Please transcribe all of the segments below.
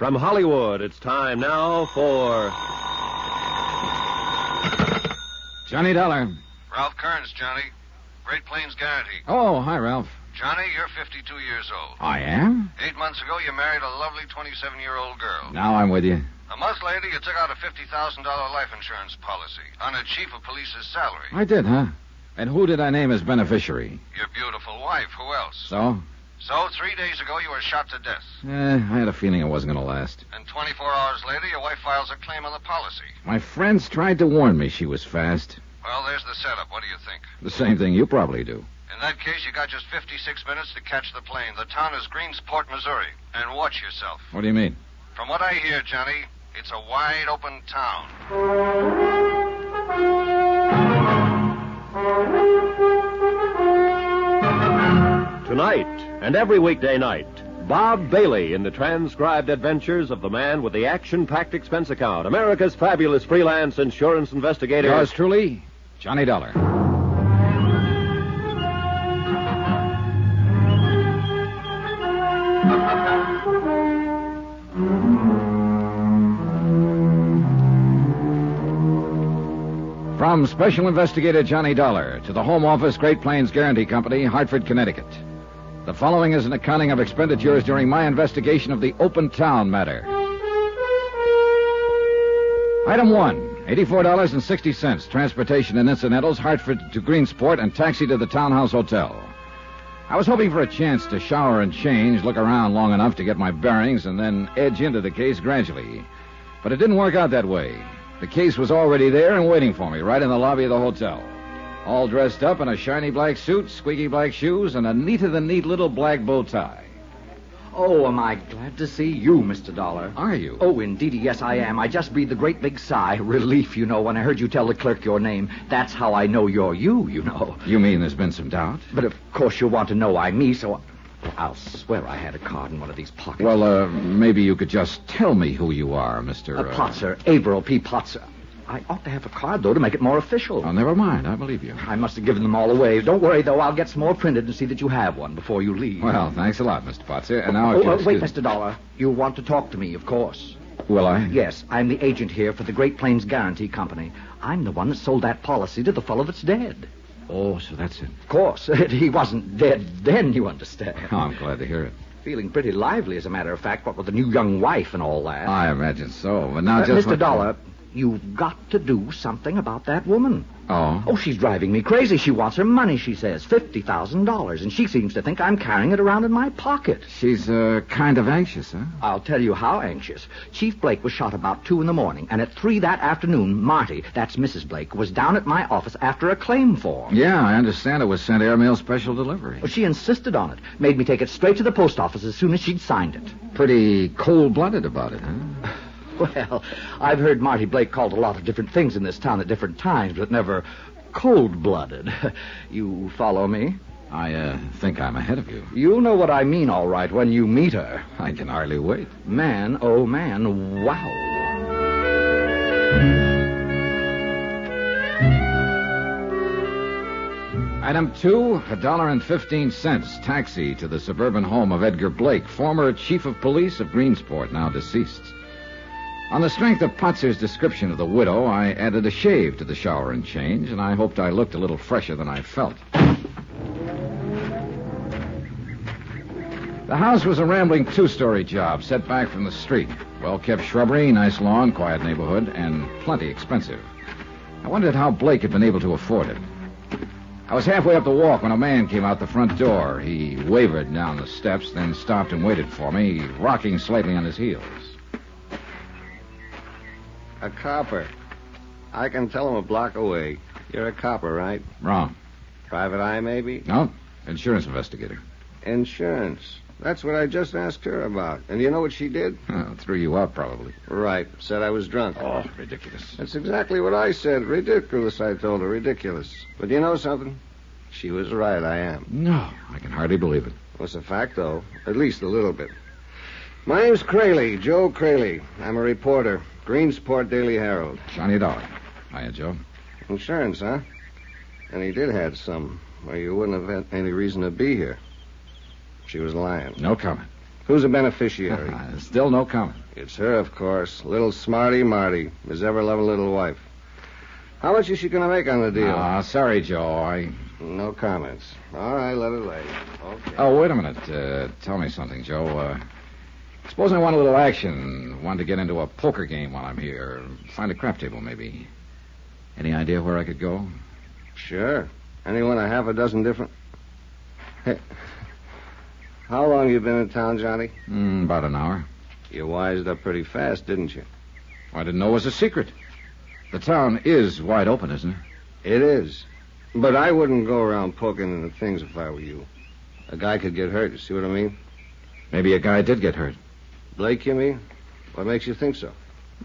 From Hollywood, it's time now for... Johnny Dollar. Ralph Kearns, Johnny. Great Plains Guarantee. Oh, hi, Ralph. Johnny, you're 52 years old. I am? 8 months ago, you married a lovely 27-year-old girl. Now I'm with you. A month later, you took out a $50,000 life insurance policy on a chief of police's salary. I did, huh? And who did I name as beneficiary? Your beautiful wife. Who else? So? So, 3 days ago, you were shot to death. I had a feeling it wasn't going to last. And 24 hours later, your wife files a claim on the policy. My friends tried to warn me she was fast. Well, there's the setup. What do you think? The same thing you probably do. In that case, you got just 56 minutes to catch the plane. The town is Greensport, Missouri. And watch yourself. What do you mean? From what I hear, Johnny, it's a wide open town. Tonight, and every weekday night, Bob Bailey in the transcribed adventures of the man with the action-packed expense account, America's fabulous freelance insurance investigator. Yours truly, Johnny Dollar. From Special Investigator Johnny Dollar to the Home Office, Great Plains Guarantee Company, Hartford, Connecticut. The following is an accounting of expenditures during my investigation of the Open Town matter. Item 1, $84.60, transportation and incidentals, Hartford to Greensport, and taxi to the Townhouse Hotel. I was hoping for a chance to shower and change, look around long enough to get my bearings, and then edge into the case gradually. But it didn't work out that way. The case was already there and waiting for me, right in the lobby of the hotel. All dressed up in a shiny black suit, squeaky black shoes, and a neater-than-neat little black bow tie. Oh, am I glad to see you, Mr. Dollar. Are you? Oh, indeedy, yes, I am. I just breathed a great big sigh. Relief, you know, when I heard you tell the clerk your name. That's how I know you're you, you know. You mean there's been some doubt? But of course you'll want to know I'm me, so I'll swear I had a card in one of these pockets. Well, maybe you could just tell me who you are, Mr. Potzer, Averill P. Potzer. I ought to have a card, though, to make it more official. Oh, never mind. I believe you. I must have given them all away. Don't worry, though. I'll get some more printed and see that you have one before you leave. Well, thanks a lot, Mr. Potts. And now, if you'll wait, excuse- Mr. Dollar. You'll want to talk to me, of course. Will I? Yes, I'm the agent here for the Great Plains Guarantee Company. I'm the one that sold that policy to the fellow that's dead. Oh, so that's it. Of course. He wasn't dead then, you understand. Oh, I'm glad to hear it. Feeling pretty lively, as a matter of fact, what with the new young wife and all that. I imagine so. But now just... Mr. Dollar, you've got to do something about that woman. Oh? Oh, she's driving me crazy. She wants her money, she says, $50,000, and she seems to think I'm carrying it around in my pocket. She's, kind of anxious, huh? I'll tell you how anxious. Chief Blake was shot about 2 a.m, and at 3 that afternoon, Marty, that's Mrs. Blake, was down at my office after a claim form. Yeah, I understand it was sent airmail special delivery. Well, she insisted on it, made me take it straight to the post office as soon as she'd signed it. Pretty cold-blooded about it, huh? Well, I've heard Marty Blake called a lot of different things in this town at different times, but never cold-blooded. You follow me? I think I'm ahead of you. You'll know what I mean, all right, when you meet her. I can hardly wait. Man, oh man, wow. Item 2, $1.15, taxi to the suburban home of Edgar Blake, former chief of police of Greensport, now deceased. On the strength of Potzer's description of the widow, I added a shave to the shower and change, and I hoped I looked a little fresher than I felt. The house was a rambling 2-story job, set back from the street. Well-kept shrubbery, nice lawn, quiet neighborhood, and plenty expensive. I wondered how Blake had been able to afford it. I was halfway up the walk when a man came out the front door. He wavered down the steps, then stopped and waited for me, rocking slightly on his heels. A copper. I can tell him a block away. You're a copper, right? Wrong. Private eye, maybe? No, insurance investigator. Insurance. That's what I just asked her about. And you know what she did? Oh, threw you out, probably. Right. Said I was drunk. Oh, ridiculous. That's exactly what I said. Ridiculous, I told her. Ridiculous. But you know something? She was right, I am. No, I can hardly believe it. Well, it's a fact, though. At least a little bit. My name's Crayley, Joe Crayley. I'm a reporter. Greensport Daily Herald. Johnny Dollar. Hiya, Joe. Insurance, huh? And he did have some, or you wouldn't have had any reason to be here. She was lying. No comment. Who's the beneficiary? Still no comment. It's her, of course. Little smarty Marty, his ever-loving little wife. How much is she going to make on the deal? Sorry, Joe. No comments. All right, let it lay. Okay. Oh, wait a minute. Tell me something, Joe. Suppose I want a little action. Want to get into a poker game while I'm here. Find a crap table, maybe. Any idea where I could go? Sure. Anyone a half a dozen different... Hey, how long you been in town, Johnny? About an hour. You wised up pretty fast, didn't you? I didn't know it was a secret. The town is wide open, isn't it? It is. But I wouldn't go around poking into things if I were you. A guy could get hurt, you see what I mean? Maybe a guy did get hurt. Blake, you mean? What makes you think so?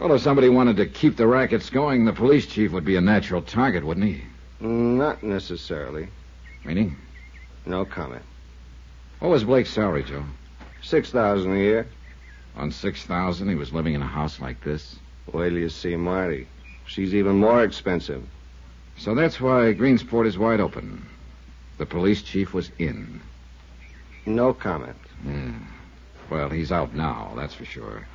Well, if somebody wanted to keep the rackets going, the police chief would be a natural target, wouldn't he? Not necessarily. Meaning? No comment. What was Blake's salary, Joe? $6,000 a year. On $6,000, he was living in a house like this? Wait till you see Marty. She's even more expensive. So that's why Greensport is wide open. The police chief was in. No comment. Well, he's out now, that's for sure.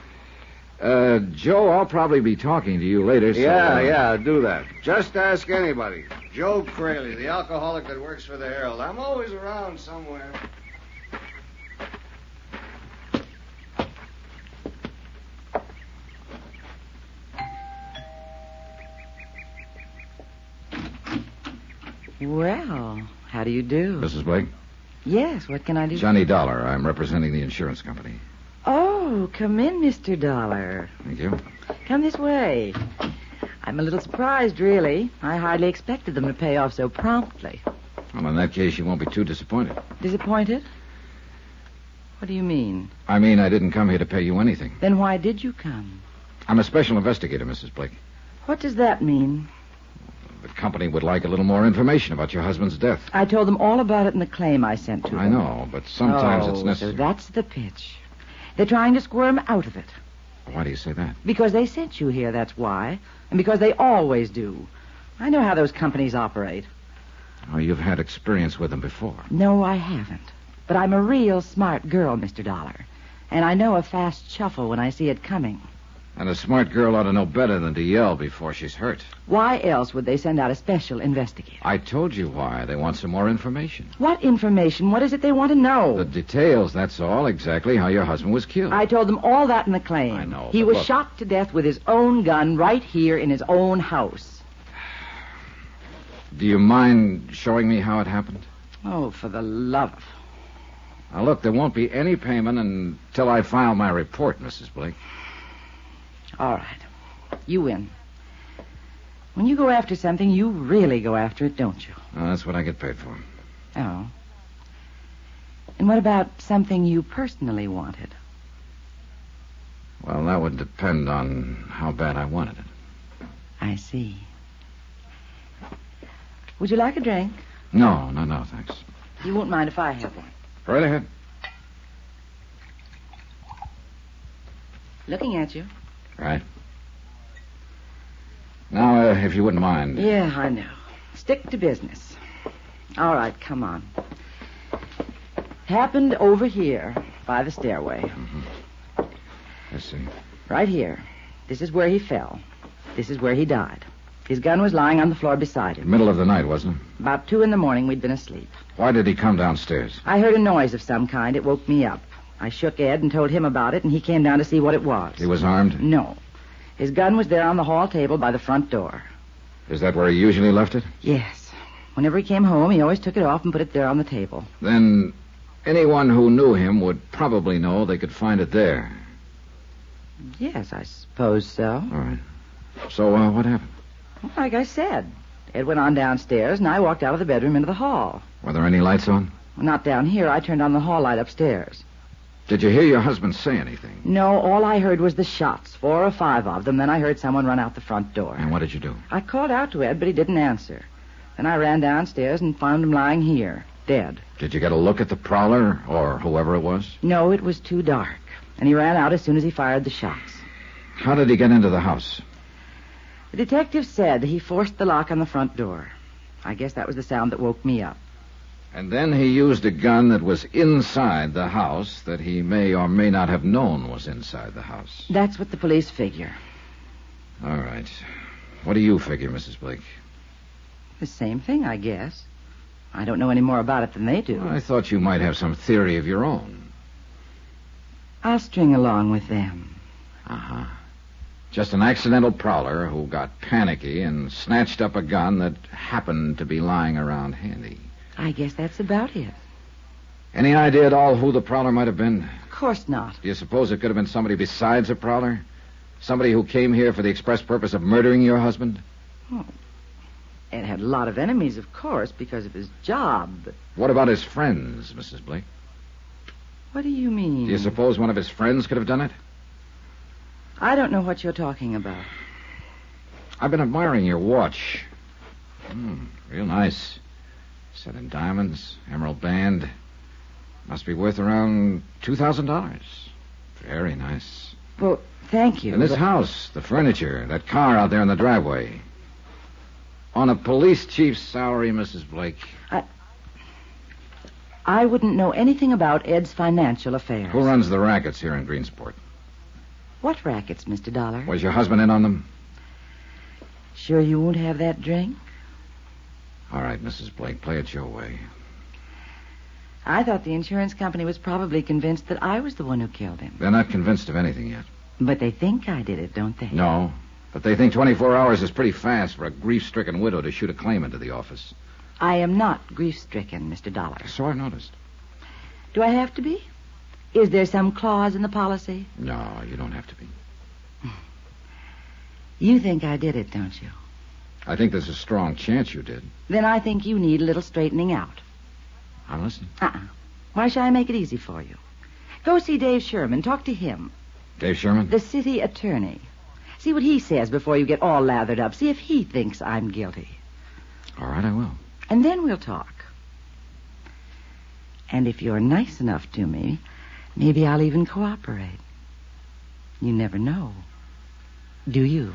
Joe, I'll probably be talking to you later, so... Yeah, do that. Just ask anybody. Joe Crayley, the alcoholic that works for the Herald. I'm always around somewhere. Well, how do you do? Mrs. Blake? Yes, what can I do? Johnny Dollar. I'm representing the insurance company. Oh, come in, Mr. Dollar. Thank you. Come this way. I'm a little surprised, really. I hardly expected them to pay off so promptly. Well, in that case, you won't be too disappointed. Disappointed? What do you mean? I mean, I didn't come here to pay you anything. Then why did you come? I'm a special investigator, Mrs. Blake. What does that mean? The company would like a little more information about your husband's death. I told them all about it in the claim I sent to them. I know, but sometimes it's necessary. So that's the pitch. They're trying to squirm out of it. Why do you say that? Because they sent you here, that's why. And because they always do. I know how those companies operate. Oh, you've had experience with them before. No, I haven't. But I'm a real smart girl, Mr. Dollar. And I know a fast shuffle when I see it coming. And a smart girl ought to know better than to yell before she's hurt. Why else would they send out a special investigator? I told you why. They want some more information. What information? What is it they want to know? The details, that's all. Exactly how your husband was killed. I told them all that in the claim. I know, He but was look. shot to death with his own gun right here in his own house. Do you mind showing me how it happened? Oh, for the love of... Now, look, there won't be any payment until I file my report, Mrs. Blake. All right. You win. When you go after something, you really go after it, don't you? Oh, that's what I get paid for. Oh. And what about something you personally wanted? Well, that would depend on how bad I wanted it. I see. Would you like a drink? No, thanks. You won't mind if I have one. Right ahead. Looking at you. Right. Now, if you wouldn't mind. Yeah, I know. Stick to business. All right, come on. Happened over here by the stairway. Mm-hmm. I see. Right here. This is where he fell. This is where he died. His gun was lying on the floor beside him. Middle of the night, wasn't it? About 2 a.m, we'd been asleep. Why did he come downstairs? I heard a noise of some kind. It woke me up. I shook Ed and told him about it, and he came down to see what it was. He was armed? No. His gun was there on the hall table by the front door. Is that where he usually left it? Yes. Whenever he came home, he always took it off and put it there on the table. Then anyone who knew him would probably know they could find it there. Yes, I suppose so. All right. So, what happened? Well, like I said, Ed went on downstairs, and I walked out of the bedroom into the hall. Were there any lights on? Well, not down here. I turned on the hall light upstairs. Did you hear your husband say anything? No, all I heard was the shots, 4 or 5 of them. Then I heard someone run out the front door. And what did you do? I called out to Ed, but he didn't answer. Then I ran downstairs and found him lying here, dead. Did you get a look at the prowler, or whoever it was? No, it was too dark. And he ran out as soon as he fired the shots. How did he get into the house? The detective said he forced the lock on the front door. I guess that was the sound that woke me up. And then he used a gun that was inside the house that he may or may not have known was inside the house. That's what the police figure. All right. What do you figure, Mrs. Blake? The same thing, I guess. I don't know any more about it than they do. Well, I thought you might have some theory of your own. I'll string along with them. Uh-huh. Just an accidental prowler who got panicky and snatched up a gun that happened to be lying around handy. I guess that's about it. Any idea at all who the prowler might have been? Of course not. Do you suppose it could have been somebody besides a prowler? Somebody who came here for the express purpose of murdering your husband? Oh. Ed had a lot of enemies, of course, because of his job, but... What about his friends, Mrs. Blake? What do you mean? Do you suppose one of his friends could have done it? I don't know what you're talking about. I've been admiring your watch. Real nice. Set in diamonds, emerald band. Must be worth around $2,000. Very nice. Well, thank you. And this house, the furniture, that car out there in the driveway. On a police chief's salary, Mrs. Blake. I wouldn't know anything about Ed's financial affairs. Who runs the rackets here in Greensport? What rackets, Mr. Dollar? Was your husband in on them? Sure you won't have that drink? All right, Mrs. Blake, play it your way. I thought the insurance company was probably convinced that I was the one who killed him. They're not convinced of anything yet. But they think I did it, don't they? No, but they think 24 hours is pretty fast for a grief-stricken widow to shoot a claim into the office. I am not grief-stricken, Mr. Dollar. So I've noticed. Do I have to be? Is there some clause in the policy? No, you don't have to be. You think I did it, don't you? I think there's a strong chance you did. Then I think you need a little straightening out. I'll listen. Why should I make it easy for you? Go see Dave Sherman. Talk to him. Dave Sherman? The city attorney. See what he says before you get all lathered up. See if he thinks I'm guilty. All right, I will. And then we'll talk. And if you're nice enough to me, maybe I'll even cooperate. You never know. Do you?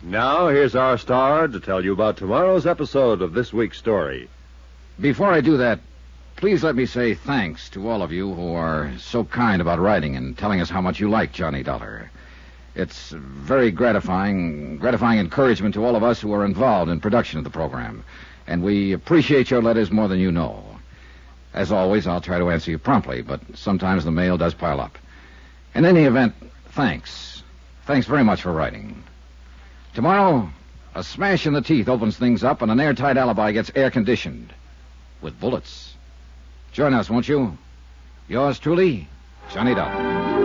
Now, here's our star to tell you about tomorrow's episode of this week's story. Before I do that, please let me say thanks to all of you who are so kind about writing and telling us how much you like Johnny Dollar. It's very gratifying encouragement to all of us who are involved in production of the program. And we appreciate your letters more than you know. As always, I'll try to answer you promptly, but sometimes the mail does pile up. In any event, thanks. Thanks very much for writing. Tomorrow, a smash in the teeth opens things up and an airtight alibi gets air-conditioned. With bullets. Join us, won't you? Yours truly, Johnny Dollar.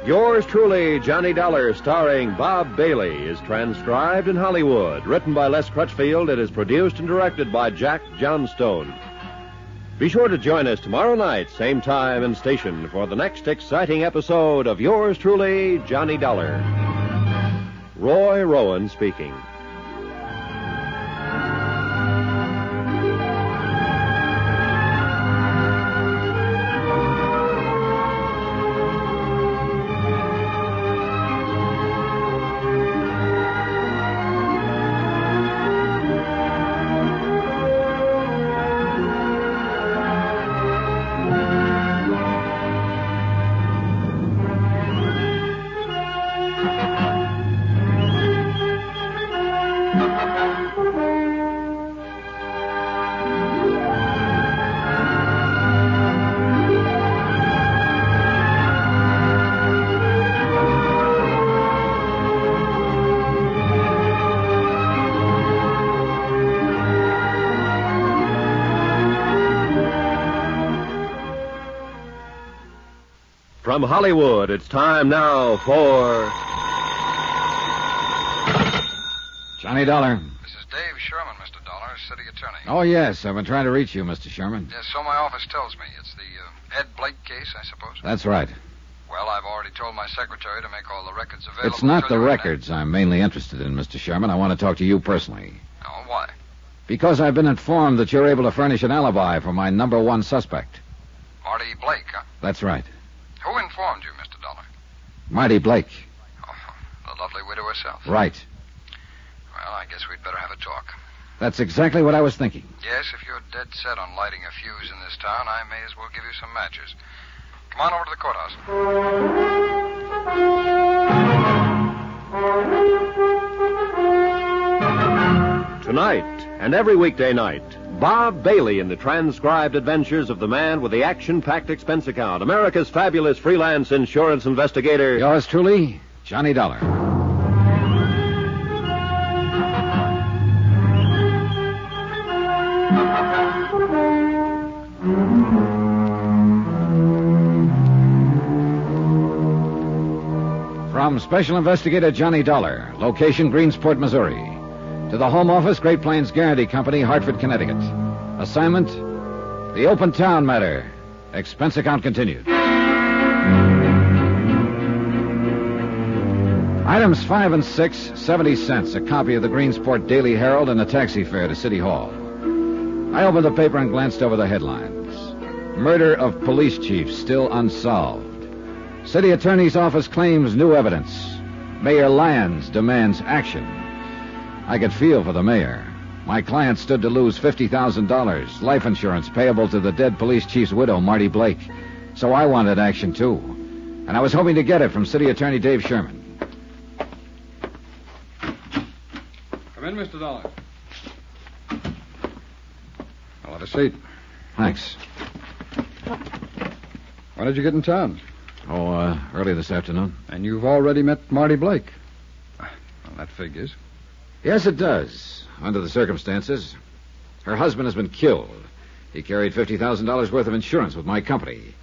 Yours truly, Johnny Dollar, starring Bob Bailey, is transcribed in Hollywood. Written by Les Crutchfield, it is produced and directed by Jack Johnstone. Be sure to join us tomorrow night, same time and station, for the next exciting episode of Yours truly, Johnny Dollar. Roy Rowan speaking. From Hollywood, it's time now for Johnny Dollar. This is Dave Sherman, Mr. Dollar, city attorney. Oh, yes. I've been trying to reach you, Mr. Sherman. Yes, so my office tells me. It's the Ed Blake case, I suppose. That's right. Well, I've already told my secretary to make all the records available. It's not till the you're records I'm mainly interested in, Mr. Sherman. I want to talk to you personally. Oh, why? Because I've been informed that you're able to furnish an alibi for my number one suspect. Marty Blake, huh? That's right. Who informed you, Mr. Dollar? Marty Blake. Oh, the lovely widow herself. Right. Well, I guess we'd better have a talk. That's exactly what I was thinking. Yes, if you're dead set on lighting a fuse in this town, I may as well give you some matches. Come on over to the courthouse. Tonight and every weekday night, Bob Bailey in the transcribed adventures of the man with the action-packed expense account, America's fabulous freelance insurance investigator. Yours truly, Johnny Dollar. From Special Investigator Johnny Dollar, location Greensport, Missouri, to the Home Office, Great Plains Guarantee Company, Hartford, Connecticut. Assignment, the Open Town Matter. Expense account continued. Items 5 and 6, 70 cents. A copy of the Greensport Daily Herald and a taxi fare to City Hall. I opened the paper and glanced over the headlines. Murder of police chief still unsolved. City Attorney's Office claims new evidence. Mayor Lyons demands action. I could feel for the mayor. My client stood to lose $50,000, life insurance payable to the dead police chief's widow, Marty Blake. So I wanted action, too. And I was hoping to get it from City Attorney Dave Sherman. Come in, Mr. Dollar. I'll have a seat. Thanks. When did you get in town? Early this afternoon. And you've already met Marty Blake. Well, that figures. Yes, it does. Under the circumstances. Her husband has been killed. He carried $50,000 worth of insurance with my company.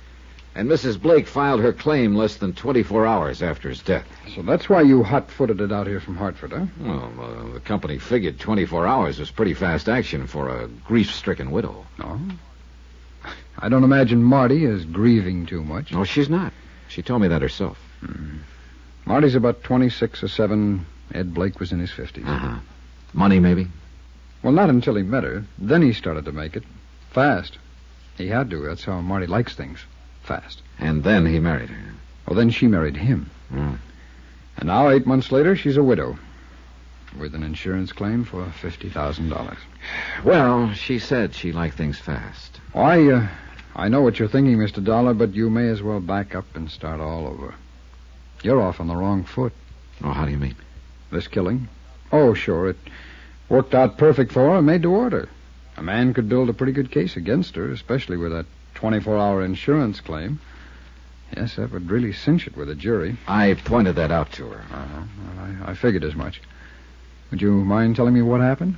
And Mrs. Blake filed her claim less than 24 hours after his death. So that's why you hot-footed it out here from Hartford, huh? Well, the company figured 24 hours was pretty fast action for a grief-stricken widow. No. I don't imagine Marty is grieving too much. No, she's not. She told me that herself. Marty's about 26 or 7. Ed Blake was in his 50s. Uh-huh. Money, maybe? Well, not until he met her. Then he started to make it. Fast. He had to. That's how Marty likes things. Fast. And then he married her. Well, then she married him. Mm. And now, 8 months later, she's a widow. With an insurance claim for $50,000. Well, she said she liked things fast. I know what you're thinking, Mr. Dollar, but you may as well back up and start all over. You're off on the wrong foot. Oh, how do you mean? This killing? Oh, sure, it worked out perfect for her, made to order. A man could build a pretty good case against her, especially with that 24-hour insurance claim. Yes, that would really cinch it with a jury. I pointed that out to her. Well, I figured as much. Would you mind telling me what happened?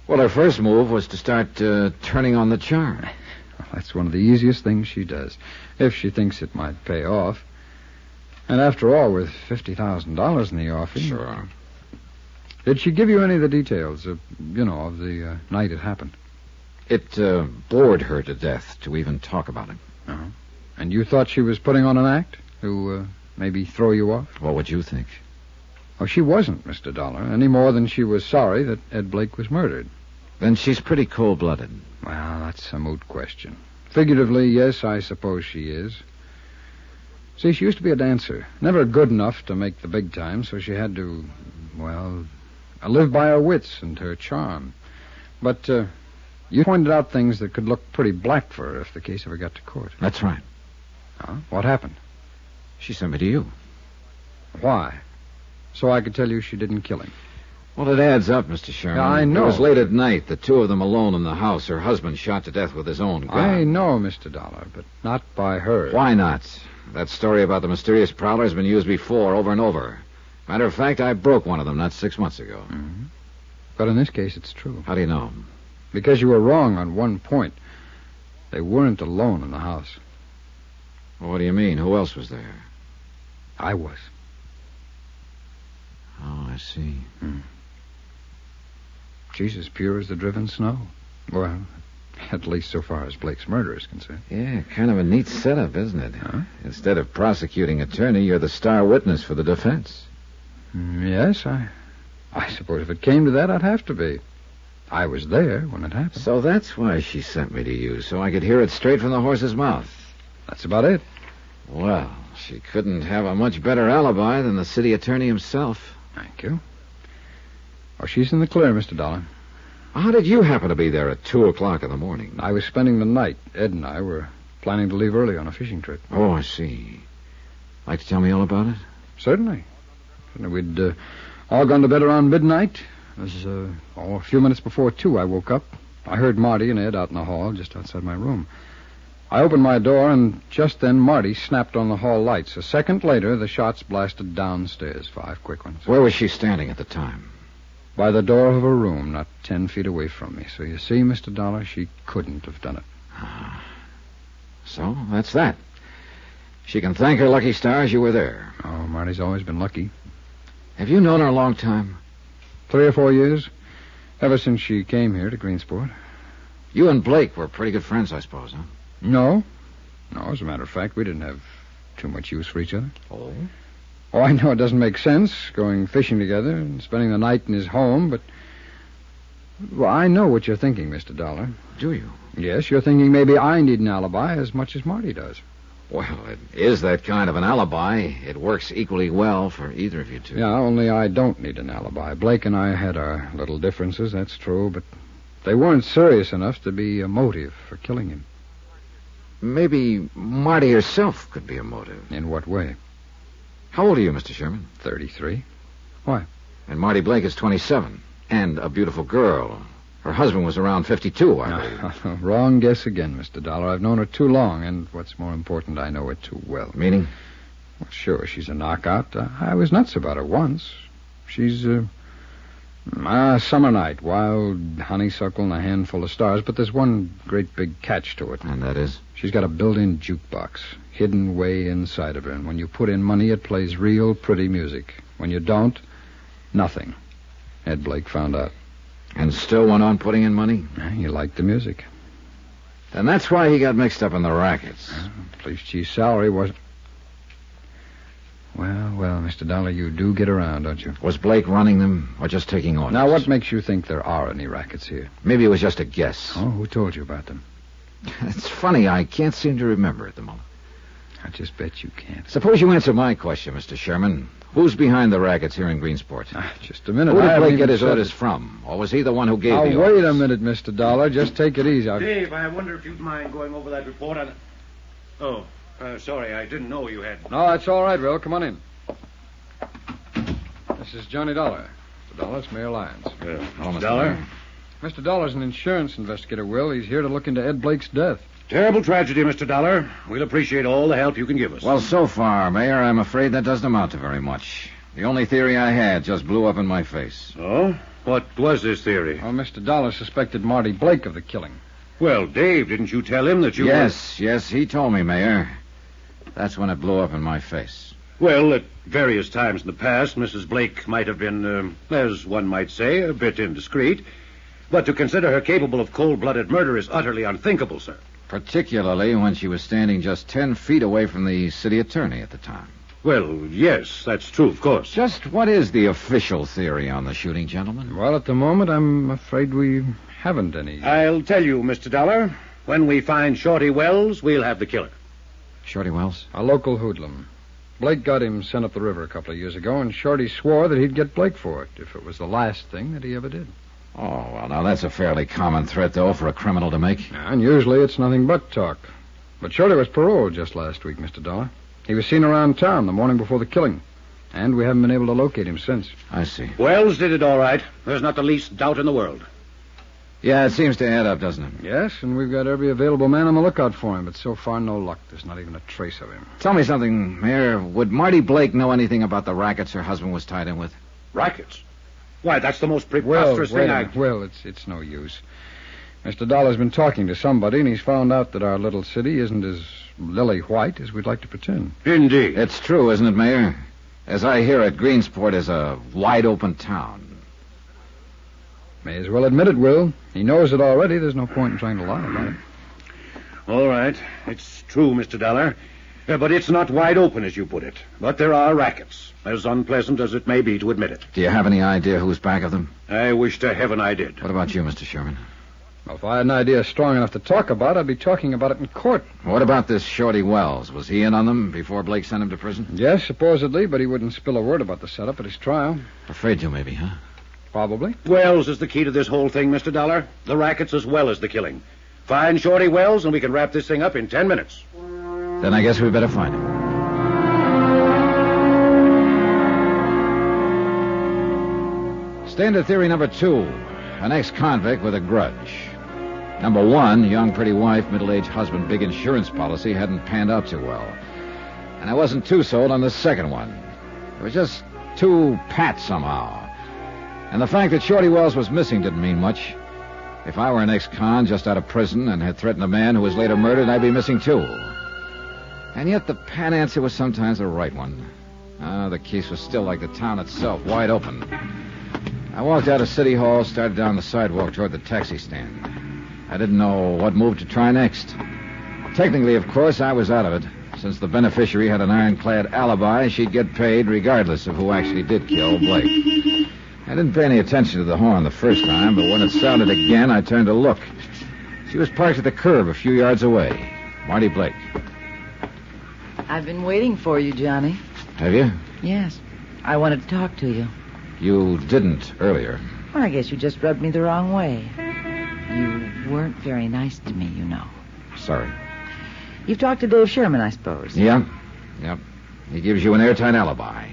Well, her first move was to start turning on the charm. Well, that's one of the easiest things she does, if she thinks it might pay off. And after all, with $50,000 in the offing... Sure. Did she give you any of the details of the night it happened? It bored her to death to even talk about him. Uh-huh. And you thought she was putting on an act to maybe throw you off? What would you think? Oh, she wasn't, Mr. Dollar, any more than she was sorry that Ed Blake was murdered. Then she's pretty cold-blooded. Well, that's a moot question. Figuratively, yes, I suppose she is. See, she used to be a dancer. Never good enough to make the big time, so she had to, live by her wits and her charm. But you pointed out things that could look pretty black for her if the case ever got to court. That's right. Huh? What happened? She sent me to you. Why? So I could tell you she didn't kill him. Well, it adds up, Mr. Sherman. Yeah, I know. It was late at night, the two of them alone in the house. Her husband shot to death with his own gun. I know, Mr. Dollar, but not by her. Why not? That story about the mysterious prowler has been used before, over and over. Matter of fact, I broke one of them not 6 months ago. Mm-hmm. But in this case, it's true. How do you know? Because you were wrong on one point. They weren't alone in the house. Well, what do you mean? Who else was there? I was. Oh, I see. She's as pure as the driven snow. Well, at least so far as Blake's murder is concerned. Yeah, kind of a neat setup, isn't it? Huh? Instead of prosecuting attorney, you're the star witness for the defense. Yes, I suppose if it came to that, I'd have to be. I was there when it happened. So that's why she sent me to you, so I could hear it straight from the horse's mouth. That's about it. Well, she couldn't have a much better alibi than the city attorney himself. Thank you. Oh, she's in the clear, Mr. Dollar. How did you happen to be there at 2 o'clock in the morning? I was spending the night. Ed and I were planning to leave early on a fishing trip. Oh, I see. Like to tell me all about it? Certainly. We'd all gone to bed around midnight. It was a few minutes before 2 I woke up. I heard Marty and Ed out in the hall just outside my room. I opened my door, and just then Marty snapped on the hall lights. A second later, the shots blasted downstairs, 5 quick ones. Where was she standing at the time? By the door of a room not 10 feet away from me. So you see, Mr. Dollar, she couldn't have done it. So, that's that. She can thank her lucky stars you were there. Oh, Marty's always been lucky. Have you known her a long time? 3 or 4 years. Ever since she came here to Greensport. You and Blake were pretty good friends, I suppose, huh? No. No, as a matter of fact, we didn't have too much use for each other. Oh? Oh, I know it doesn't make sense, going fishing together and spending the night in his home, but... Well, I know what you're thinking, Mr. Dollar. Do you? Yes, you're thinking maybe I need an alibi as much as Marty does. Well, it is that kind of an alibi. It works equally well for either of you two. Yeah, only I don't need an alibi. Blake and I had our little differences, that's true, but they weren't serious enough to be a motive for killing him. Maybe Marty herself could be a motive. In what way? How old are you, Mr. Sherman? 33. Why? And Marty Blake is 27. And a beautiful girl. Her husband was around 52, I believe. Wrong guess again, Mr. Dollar. I've known her too long, and what's more important, I know her too well. Meaning? Well, sure, she's a knockout. I was nuts about her once. She's a summer night, wild honeysuckle and a handful of stars, but there's one great big catch to it. And that is? She's got a built-in jukebox, hidden way inside of her, and when you put in money, it plays real pretty music. When you don't, nothing. Ed Blake found out. And still went on putting in money? He liked the music. And that's why he got mixed up in the rackets. Police chief's salary wasn't... Well, Mr. Dollar, you do get around, don't you? Was Blake running them or just taking orders? Now, what makes you think there are any rackets here? Maybe it was just a guess. Oh, who told you about them? It's funny, I can't seem to remember at the moment. I just bet you can't. Suppose you answer my question, Mr. Sherman. Who's behind the rackets here in Greensport? Just a minute. Who did Blake get his orders from? Or was he the one who gave the orders? Wait a minute, Mr. Dollar. Just take it easy. Dave, I wonder if you'd mind going over that report on... Oh, sorry, I didn't know you had... No, that's all right, Will. Come on in. This is Johnny Dollar. Mr. Dollar, it's Mayor Lyons. Hello, Mr. Dollar? Mayor. Mr. Dollar's an insurance investigator, Will. He's here to look into Ed Blake's death. Terrible tragedy, Mr. Dollar. We'll appreciate all the help you can give us. Well, so far, Mayor, I'm afraid that doesn't amount to very much. The only theory I had just blew up in my face. Oh? What was this theory? Well, Mr. Dollar suspected Marty Blake of the killing. Well, Dave, didn't you tell him that you Yes, he told me, Mayor. That's when it blew up in my face. Well, at various times in the past, Mrs. Blake might have been, as one might say, a bit indiscreet. But to consider her capable of cold-blooded murder is utterly unthinkable, sir. Particularly when she was standing just 10 feet away from the city attorney at the time. Well, yes, that's true, of course. Just what is the official theory on the shooting, gentlemen? Well, at the moment, I'm afraid we haven't any. I'll tell you, Mr. Dollar. When we find Shorty Wells, we'll have the killer. Shorty Wells? A local hoodlum. Blake got him sent up the river a couple of years ago, and Shorty swore that he'd get Blake for it if it was the last thing that he ever did. Oh, well, now that's a fairly common threat, though, for a criminal to make. And usually it's nothing but talk. But Shorty was paroled just last week, Mr. Dollar. He was seen around town the morning before the killing. And we haven't been able to locate him since. I see. Wells did it all right. There's not the least doubt in the world. Yeah, it seems to add up, doesn't it? Yes, and we've got every available man on the lookout for him, but so far no luck. There's not even a trace of him. Tell me something, Mayor. Would Marty Blake know anything about the rackets her husband was tied in with? Rackets? Why, that's the most preposterous thing I... Well, it's no use. Mr. Dollar's been talking to somebody, and he's found out that our little city isn't as lily white as we'd like to pretend. Indeed. It's true, isn't it, Mayor? As I hear it, Greensport is a wide-open town. May as well admit it, Will. He knows it already. There's no point in trying to lie about it. All right. It's true, Mr. Dollar. But it's not wide open, as you put it. But there are rackets, as unpleasant as it may be to admit it. Do you have any idea who's back of them? I wish to heaven I did. What about you, Mr. Sherman? Well, if I had an idea strong enough to talk about, I'd be talking about it in court. What about this Shorty Wells? Was he in on them before Blake sent him to prison? Yes, supposedly, but he wouldn't spill a word about the setup at his trial. Afraid to, maybe, huh? Probably. Wells is the key to this whole thing, Mr. Dollar. The rackets as well as the killing. Find Shorty Wells, and we can wrap this thing up in 10 minutes. Then I guess we better find him. Standard theory number 2. An ex-convict with a grudge. Number 1, young pretty wife, middle-aged husband, big insurance policy hadn't panned out too well. And I wasn't too sold on the second one. It was just too pat somehow. And the fact that Shorty Wells was missing didn't mean much. If I were an ex-con just out of prison and had threatened a man who was later murdered, I'd be missing too. And yet the pat answer was sometimes the right one. The case was still like the town itself, wide open. I walked out of City Hall, started down the sidewalk toward the taxi stand. I didn't know what move to try next. Technically, of course, I was out of it. Since the beneficiary had an ironclad alibi, she'd get paid regardless of who actually did kill Blake. I didn't pay any attention to the horn the first time, but when it sounded again, I turned to look. She was parked at the curb a few yards away. Marty Blake. I've been waiting for you, Johnny. Have you? Yes. I wanted to talk to you. You didn't earlier. Well, I guess you just rubbed me the wrong way. You weren't very nice to me, you know. Sorry. You've talked to Dave Sherman, I suppose. Yeah. Yep. He gives you an airtight alibi.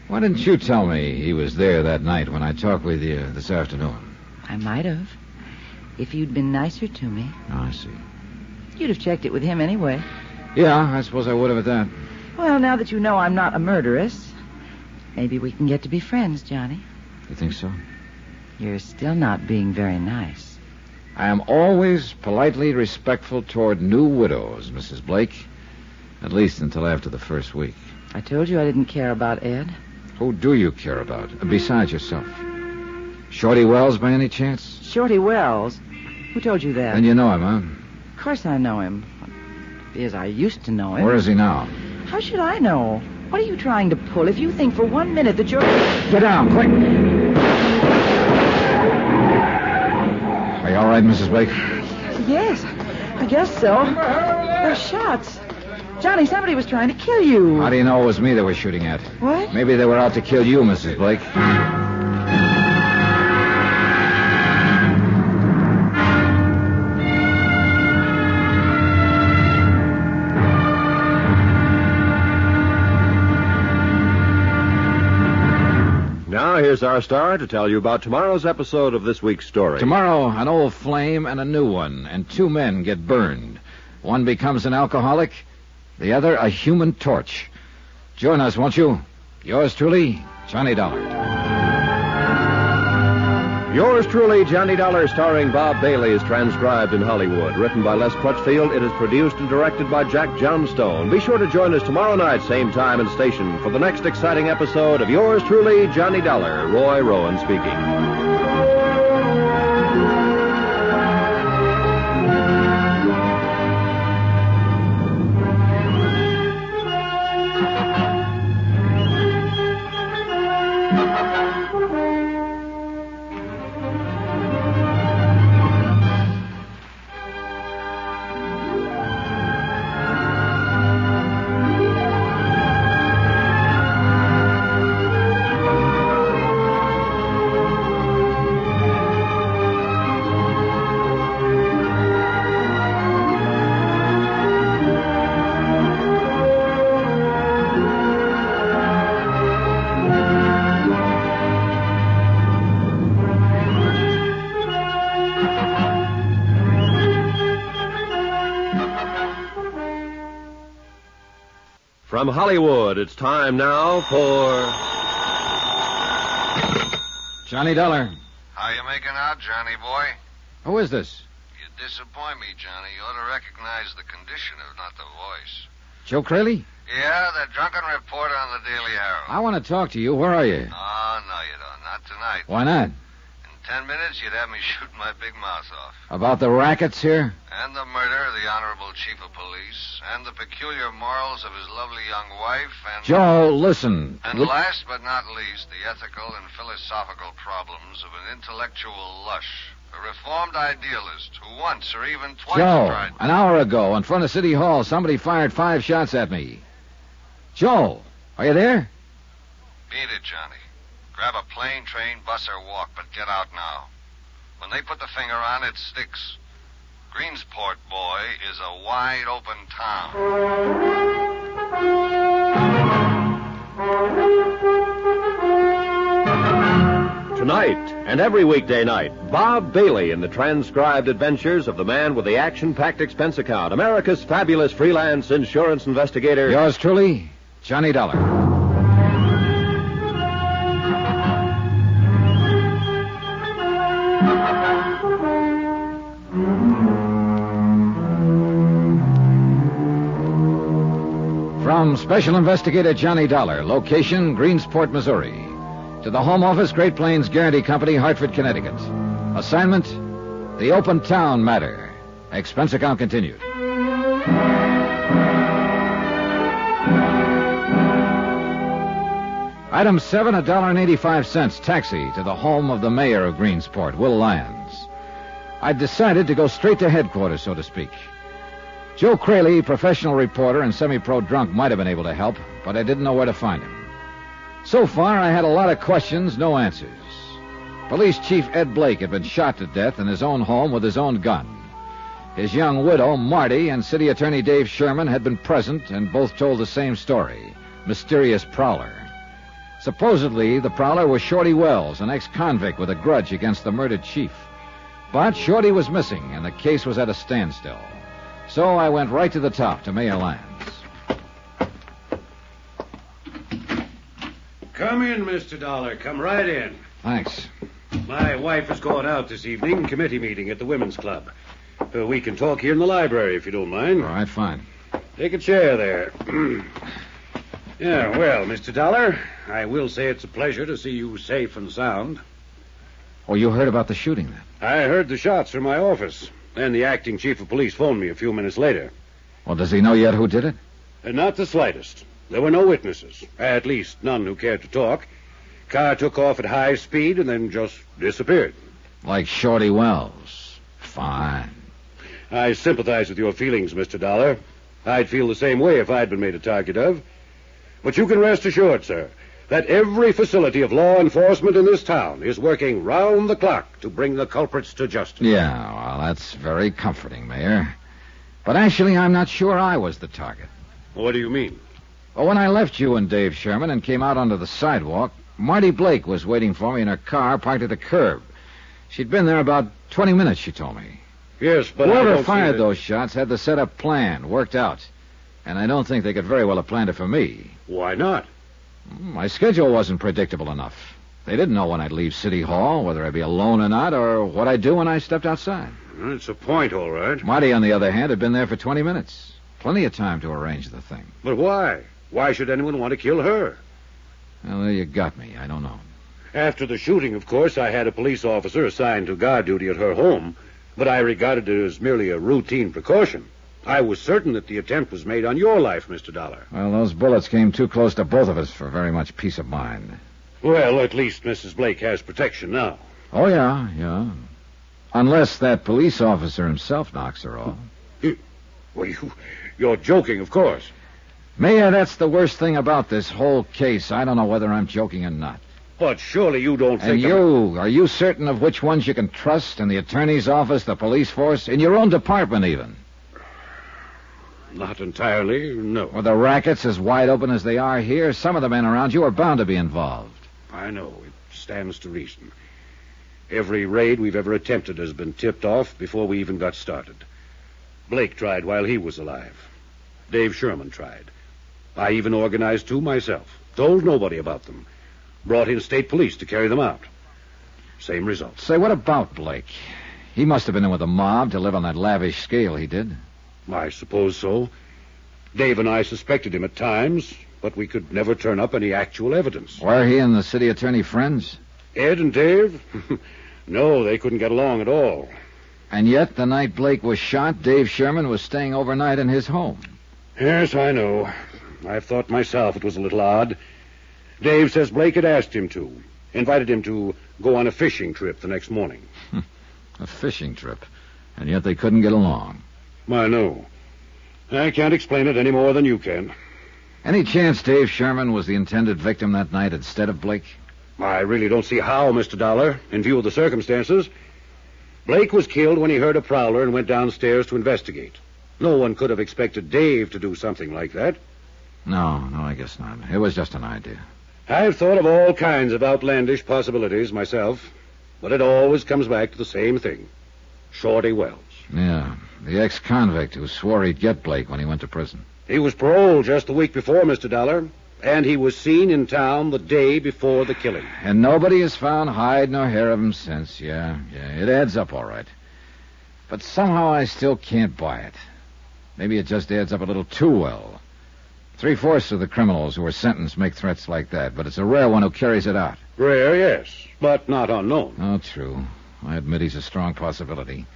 Why didn't you tell me he was there that night when I talked with you this afternoon? I might have. If you'd been nicer to me. Oh, I see. You'd have checked it with him anyway. Yeah, I suppose I would have at that. Well, now that you know I'm not a murderess, maybe we can get to be friends, Johnny. You think so? You're still not being very nice. I am always politely respectful toward new widows, Mrs. Blake. At least until after the first week. I told you I didn't care about Ed. Who do you care about, besides yourself? Shorty Wells, by any chance? Shorty Wells? Who told you that? Then you know him, huh? Of course I know him. Because I used to know him. Where is he now? How should I know? What are you trying to pull if you think for 1 minute that you're... Get down, quick! Are you all right, Mrs. Blake? Yes, I guess so. Those shots. Johnny, somebody was trying to kill you. How do you know it was me they were shooting at? What? Maybe they were out to kill you, Mrs. Blake. Now, here's our star to tell you about tomorrow's episode of this week's story. Tomorrow, an old flame and a new one, and 2 men get burned. One becomes an alcoholic, the other a human torch. Join us, won't you? Yours truly, Johnny Dollar. Yours truly, Johnny Dollar, starring Bob Bailey, is transcribed in Hollywood. Written by Les Crutchfield, it is produced and directed by Jack Johnstone. Be sure to join us tomorrow night, same time and station, for the next exciting episode of Yours truly, Johnny Dollar. Roy Rowan speaking. From Hollywood, it's time now for... Johnny Dollar. How you making out, Johnny boy? Who is this? You disappoint me, Johnny. You ought to recognize the condition, if not the voice. Joe Crayley? Yeah, the drunken reporter on the Daily Herald. I want to talk to you. Where are you? Oh, no, you don't. Not tonight. Why not? In 10 minutes, you'd have me shooting my big mouth off. About the rackets here? And the murder of the Honorable Chief of Police, and the peculiar morals of his lovely young wife, and... Joe, listen. And last but not least, the ethical and philosophical problems of an intellectual lush, a reformed idealist who once or even twice Joe, tried... an hour ago, in front of City Hall, somebody fired 5 shots at me. Joe, are you there? Beat it, Johnny. Grab a plane, train, bus, or walk, but get out now. When they put the finger on it, sticks. Greensport, boy, is a wide open town. Tonight and every weekday night, Bob Bailey in the transcribed adventures of the man with the action-packed expense account, America's fabulous freelance insurance investigator. Yours truly, Johnny Dollar. From Special Investigator Johnny Dollar, location Greensport, Missouri, to the Home Office, Great Plains Guarantee Company, Hartford, Connecticut. Assignment, the Open Town Matter. Expense account continued. Item 7, $1.85, taxi to the home of the mayor of Greensport, Will Lyons. I'd decided to go straight to headquarters, so to speak. Joe Crayley, professional reporter and semi-pro drunk, might have been able to help, but I didn't know where to find him. So far, I had a lot of questions, no answers. Police Chief Ed Blake had been shot to death in his own home with his own gun. His young widow, Marty, and City Attorney Dave Sherman had been present and both told the same story, mysterious prowler. Supposedly, the prowler was Shorty Wells, an ex-convict with a grudge against the murdered chief. But Shorty was missing, and the case was at a standstill. So I went right to the top, to Mayor Lyons. Come in, Mr. Dollar. Come right in. Thanks. My wife is going out this evening, committee meeting at the Women's Club. We can talk here in the library, if you don't mind. All right, fine. Take a chair there. Yeah, well, Mr. Dollar, I will say it's a pleasure to see you safe and sound. Oh, you heard about the shooting, then? I heard the shots from my office. Then the acting chief of police phoned me a few minutes later. Well, does he know yet who did it? Not the slightest. There were no witnesses. At least none who cared to talk. Car took off at high speed and then just disappeared. Like Shorty Wells. Fine. I sympathize with your feelings, Mr. Dollar. I'd feel the same way if I'd been made a target of. But you can rest assured, sir, that every facility of law enforcement in this town is working round the clock to bring the culprits to justice. Yeah, well, that's very comforting, Mayor. But actually, I'm not sure I was the target. What do you mean? Well, when I left you and Dave Sherman and came out onto the sidewalk, Marty Blake was waiting for me in her car parked at the curb. She'd been there about 20 minutes, she told me. Yes, but whoever fired those shots had the setup planned, worked out. And I don't think they could very well have planned it for me. Why not? My schedule wasn't predictable enough. They didn't know when I'd leave City Hall, whether I'd be alone or not, or what I'd do when I stepped outside. It's a point, all right. Marty, on the other hand, had been there for 20 minutes. Plenty of time to arrange the thing. But why? Why should anyone want to kill her? Well, there you got me. I don't know. After the shooting, of course, I had a police officer assigned to guard duty at her home, but I regarded it as merely a routine precaution. I was certain that the attempt was made on your life, Mr. Dollar. Well, those bullets came too close to both of us for very much peace of mind. Well, at least Mrs. Blake has protection now. Oh, yeah. Unless that police officer himself knocks her off. Well, you're joking, of course. Mayor, that's the worst thing about this whole case. I don't know whether I'm joking or not. But surely you don't think... And are you certain of which ones you can trust? In the attorney's office, the police force, in your own department even? Not entirely, no. With the rackets as wide open as they are here, some of the men around you are bound to be involved. I know. It stands to reason. Every raid we've ever attempted has been tipped off before we even got started. Blake tried while he was alive. Dave Sherman tried. I even organized 2 myself. Told nobody about them. Brought in state police to carry them out. Same result. Say, what about Blake? He must have been in with the mob to live on that lavish scale he did. I suppose so. Dave and I suspected him at times, but we could never turn up any actual evidence. Were he and the city attorney friends? Ed and Dave? No, they couldn't get along at all. And yet, the night Blake was shot, Dave Sherman was staying overnight in his home. Yes, I know. I've thought myself it was a little odd. Dave says Blake had asked him to. Invited him to go on a fishing trip the next morning. A fishing trip. And yet they couldn't get along. I know. I can't explain it any more than you can. Any chance Dave Sherman was the intended victim that night instead of Blake? I really don't see how, Mr. Dollar, in view of the circumstances. Blake was killed when he heard a prowler and went downstairs to investigate. No one could have expected Dave to do something like that. No, I guess not. It was just an idea. I've thought of all kinds of outlandish possibilities myself, but it always comes back to the same thing. Shorty Wells. Yeah, the ex-convict who swore he'd get Blake when he went to prison. He was paroled just the week before, Mr. Dollar, and he was seen in town the day before the killing. And nobody has found hide nor hair of him since. Yeah, it adds up all right. But somehow I still can't buy it. Maybe it just adds up a little too well. 3/4 of the criminals who are sentenced make threats like that, but it's a rare one who carries it out. Rare, yes, but not unknown. Oh, true. I admit he's a strong possibility.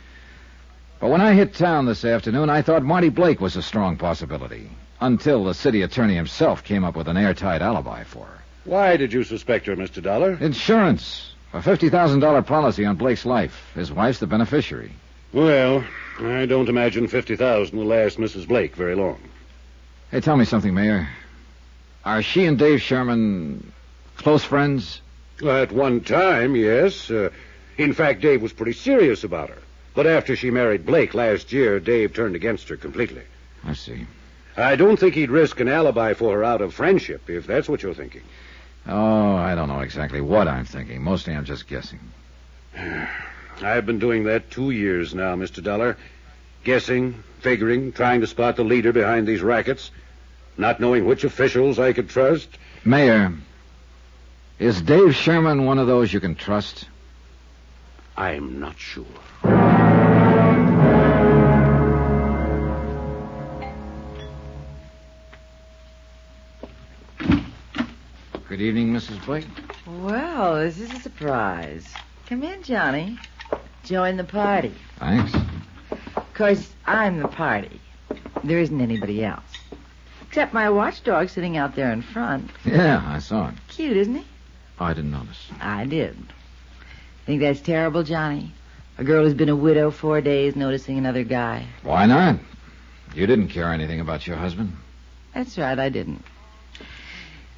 But when I hit town this afternoon, I thought Marty Blake was a strong possibility. Until the city attorney himself came up with an airtight alibi for her. Why did you suspect her, Mr. Dollar? Insurance. A $50,000 policy on Blake's life. His wife's the beneficiary. Well, I don't imagine $50,000 will last Mrs. Blake very long. Hey, tell me something, Mayor. Are she and Dave Sherman close friends? At one time, yes. In fact, Dave was pretty serious about her. But after she married Blake last year, Dave turned against her completely. I see. I don't think he'd risk an alibi for her out of friendship, if that's what you're thinking. Oh, I don't know exactly what I'm thinking. Mostly I'm just guessing. I've been doing that 2 years now, Mr. Dollar. Guessing, figuring, trying to spot the leader behind these rackets. Not knowing which officials I could trust. Mayor, is Dave Sherman one of those you can trust? I'm not sure. Good evening, Mrs. Blake. Well, this is a surprise. Come in, Johnny. Join the party. Thanks. Of course, I'm the party. There isn't anybody else. Except my watchdog sitting out there in front. Yeah, I saw it. Cute, isn't he? Oh, I didn't notice. I did. Think that's terrible, Johnny? A girl who's been a widow 4 days noticing another guy. Why not? You didn't care anything about your husband. That's right, I didn't.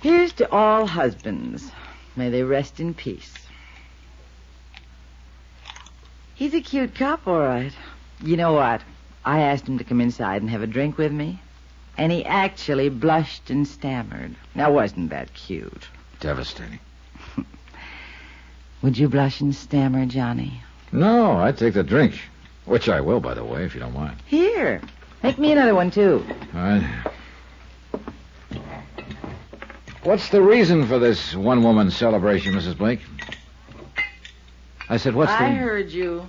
Here's to all husbands. May they rest in peace. He's a cute cop, all right. You know what? I asked him to come inside and have a drink with me, and he actually blushed and stammered. Now, wasn't that cute? Devastating. Would you blush and stammer, Johnny? No, I'd take the drink. Which I will, by the way, if you don't mind. Here. Make me another one, too. All right. What's the reason for this one-woman celebration, Mrs. Blake? I said, what's the... I heard you.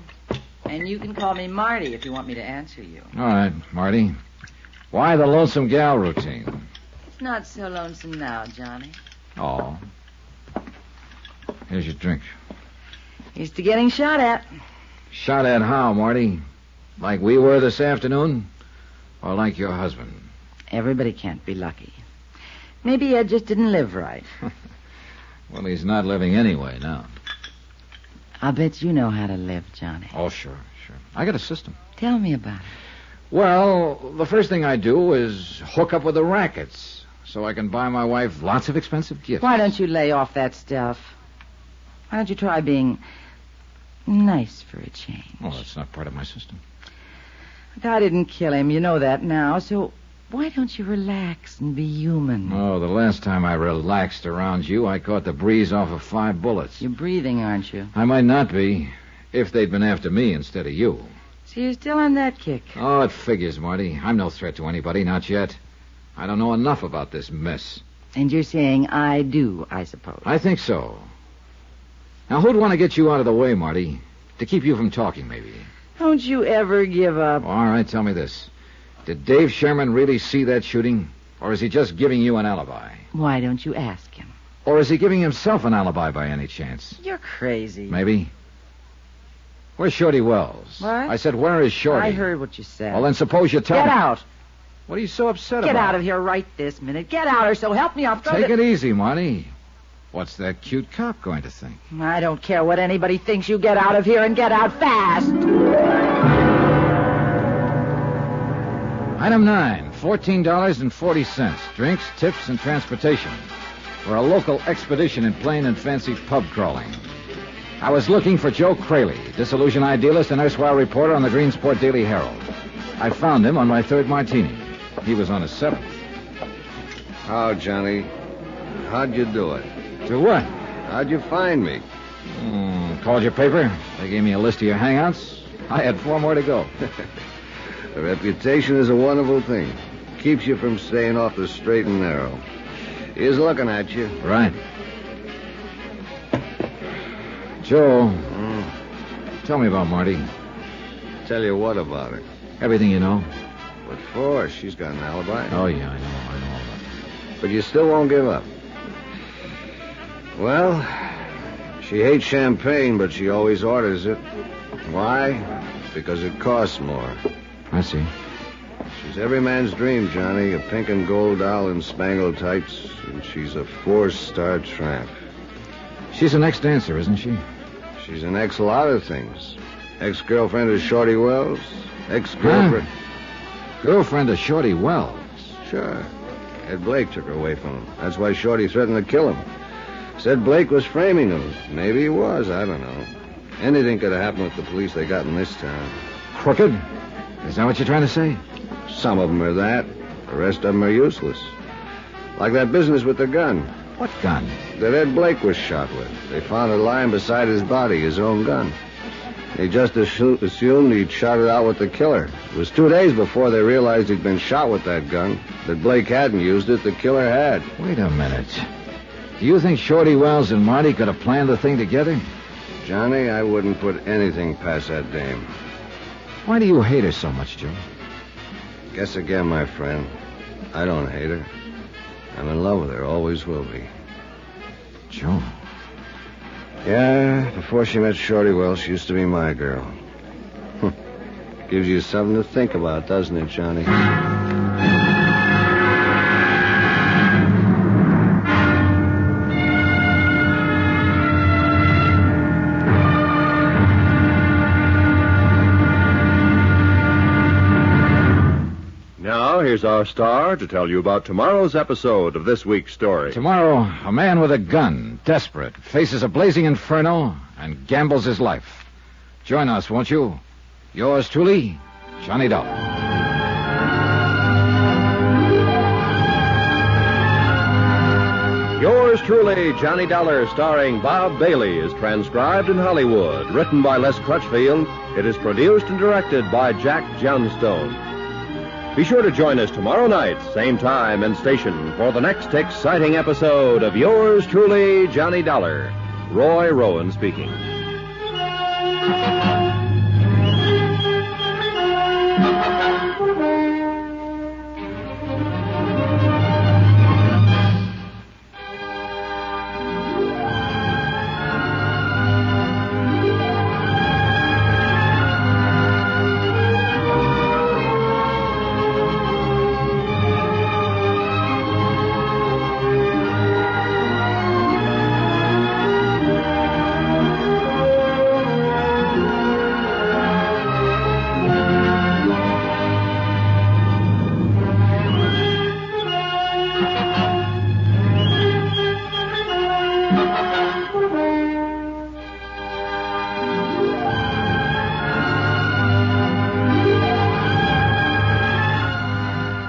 And you can call me Marty if you want me to answer you. All right, Marty. Why the lonesome gal routine? It's not so lonesome now, Johnny. Oh. Here's your drink. Here's to getting shot at. Shot at how, Marty? Like we were this afternoon? Or like your husband? Everybody can't be lucky. Maybe Ed just didn't live right. Well, he's not living anyway now. I'll bet you know how to live, Johnny. Oh, sure. I got a system. Tell me about it. Well, the first thing I do is hook up with the rackets so I can buy my wife lots of expensive gifts. Why don't you lay off that stuff? Why don't you try being nice for a change? Well, that's not part of my system. Look, I didn't kill him. You know that now. So why don't you relax and be human? Oh, the last time I relaxed around you, I caught the breeze off of 5 bullets. You're breathing, aren't you? I might not be, if they'd been after me instead of you. So you're still on that kick? Oh, it figures, Marty. I'm no threat to anybody, not yet. I don't know enough about this mess. And you're saying I do, I suppose. I think so. Now, who'd want to get you out of the way, Marty? To keep you from talking, maybe. Don't you ever give up. All right, tell me this. Did Dave Sherman really see that shooting? Or is he just giving you an alibi? Why don't you ask him? Or is he giving himself an alibi by any chance? You're crazy. Maybe. Where's Shorty Wells? What? I said, where is Shorty? I heard what you said. Well, then suppose you tell Get me. out. What are you so upset Get about? out of here right this minute. Get out, or so help me, I'll throw Take the... it easy, Marty. What's that cute cop going to think? I don't care what anybody thinks. You get out of here and get out fast. Item 9, $14.40. Drinks, tips, and transportation for a local expedition in plain and fancy pub crawling. I was looking for Joe Craley, disillusioned idealist and erstwhile reporter on the Greensport Daily Herald. I found him on my third martini. He was on his seventh. How, Johnny? How'd you do it? To what? How'd you find me? Called your paper. They gave me a list of your hangouts. I had 4 more to go. A reputation is a wonderful thing. Keeps you from staying off the straight and narrow. He's looking at you. Right. Joe, tell me about Marty. Tell you what about her? Everything you know. What for? She's got an alibi. Oh, yeah, I know all about it. But you still won't give up. Well, she hates champagne, but she always orders it. Why? Because it costs more. I see. She's every man's dream, Johnny. A pink and gold doll in spangled tights, and she's a 4-star tramp. She's an ex-dancer, isn't she? She's an ex-lot of things. Ex-girlfriend of Shorty Wells. Ex-girlfriend... Girlfriend of Shorty Wells. Sure. Ed Blake took her away from him. That's why Shorty threatened to kill him. Said Blake was framing him. Maybe he was. I don't know. Anything could have happened with the police they got in this town. Crooked? Is that what you're trying to say? Some of them are that. The rest of them are useless. Like that business with the gun. What gun? That Ed Blake was shot with. They found it lying beside his body, his own gun. They just assumed he'd shot it out with the killer. It was 2 days before they realized he'd been shot with that gun. That Blake hadn't used it, the killer had. Wait a minute. Do you think Shorty Wells and Marty could have planned the thing together? Johnny, I wouldn't put anything past that dame. Why do you hate her so much, Joe? Guess again, my friend. I don't hate her. I'm in love with her, always will be. Joe. Yeah, before she met Shorty Wells, she used to be my girl. Gives you something to think about, doesn't it, Johnny? Now, here's our star to tell you about tomorrow's episode of this week's story. Tomorrow, a man with a gun, desperate, faces a blazing inferno and gambles his life. Join us, won't you? Yours truly, Johnny Dollar. Yours truly, Johnny Dollar, starring Bob Bailey, is transcribed in Hollywood. Written by Les Crutchfield. It is produced and directed by Jack Johnstone. Be sure to join us tomorrow night, same time and station, for the next exciting episode of Yours truly, Johnny Dollar. Roy Rowan speaking.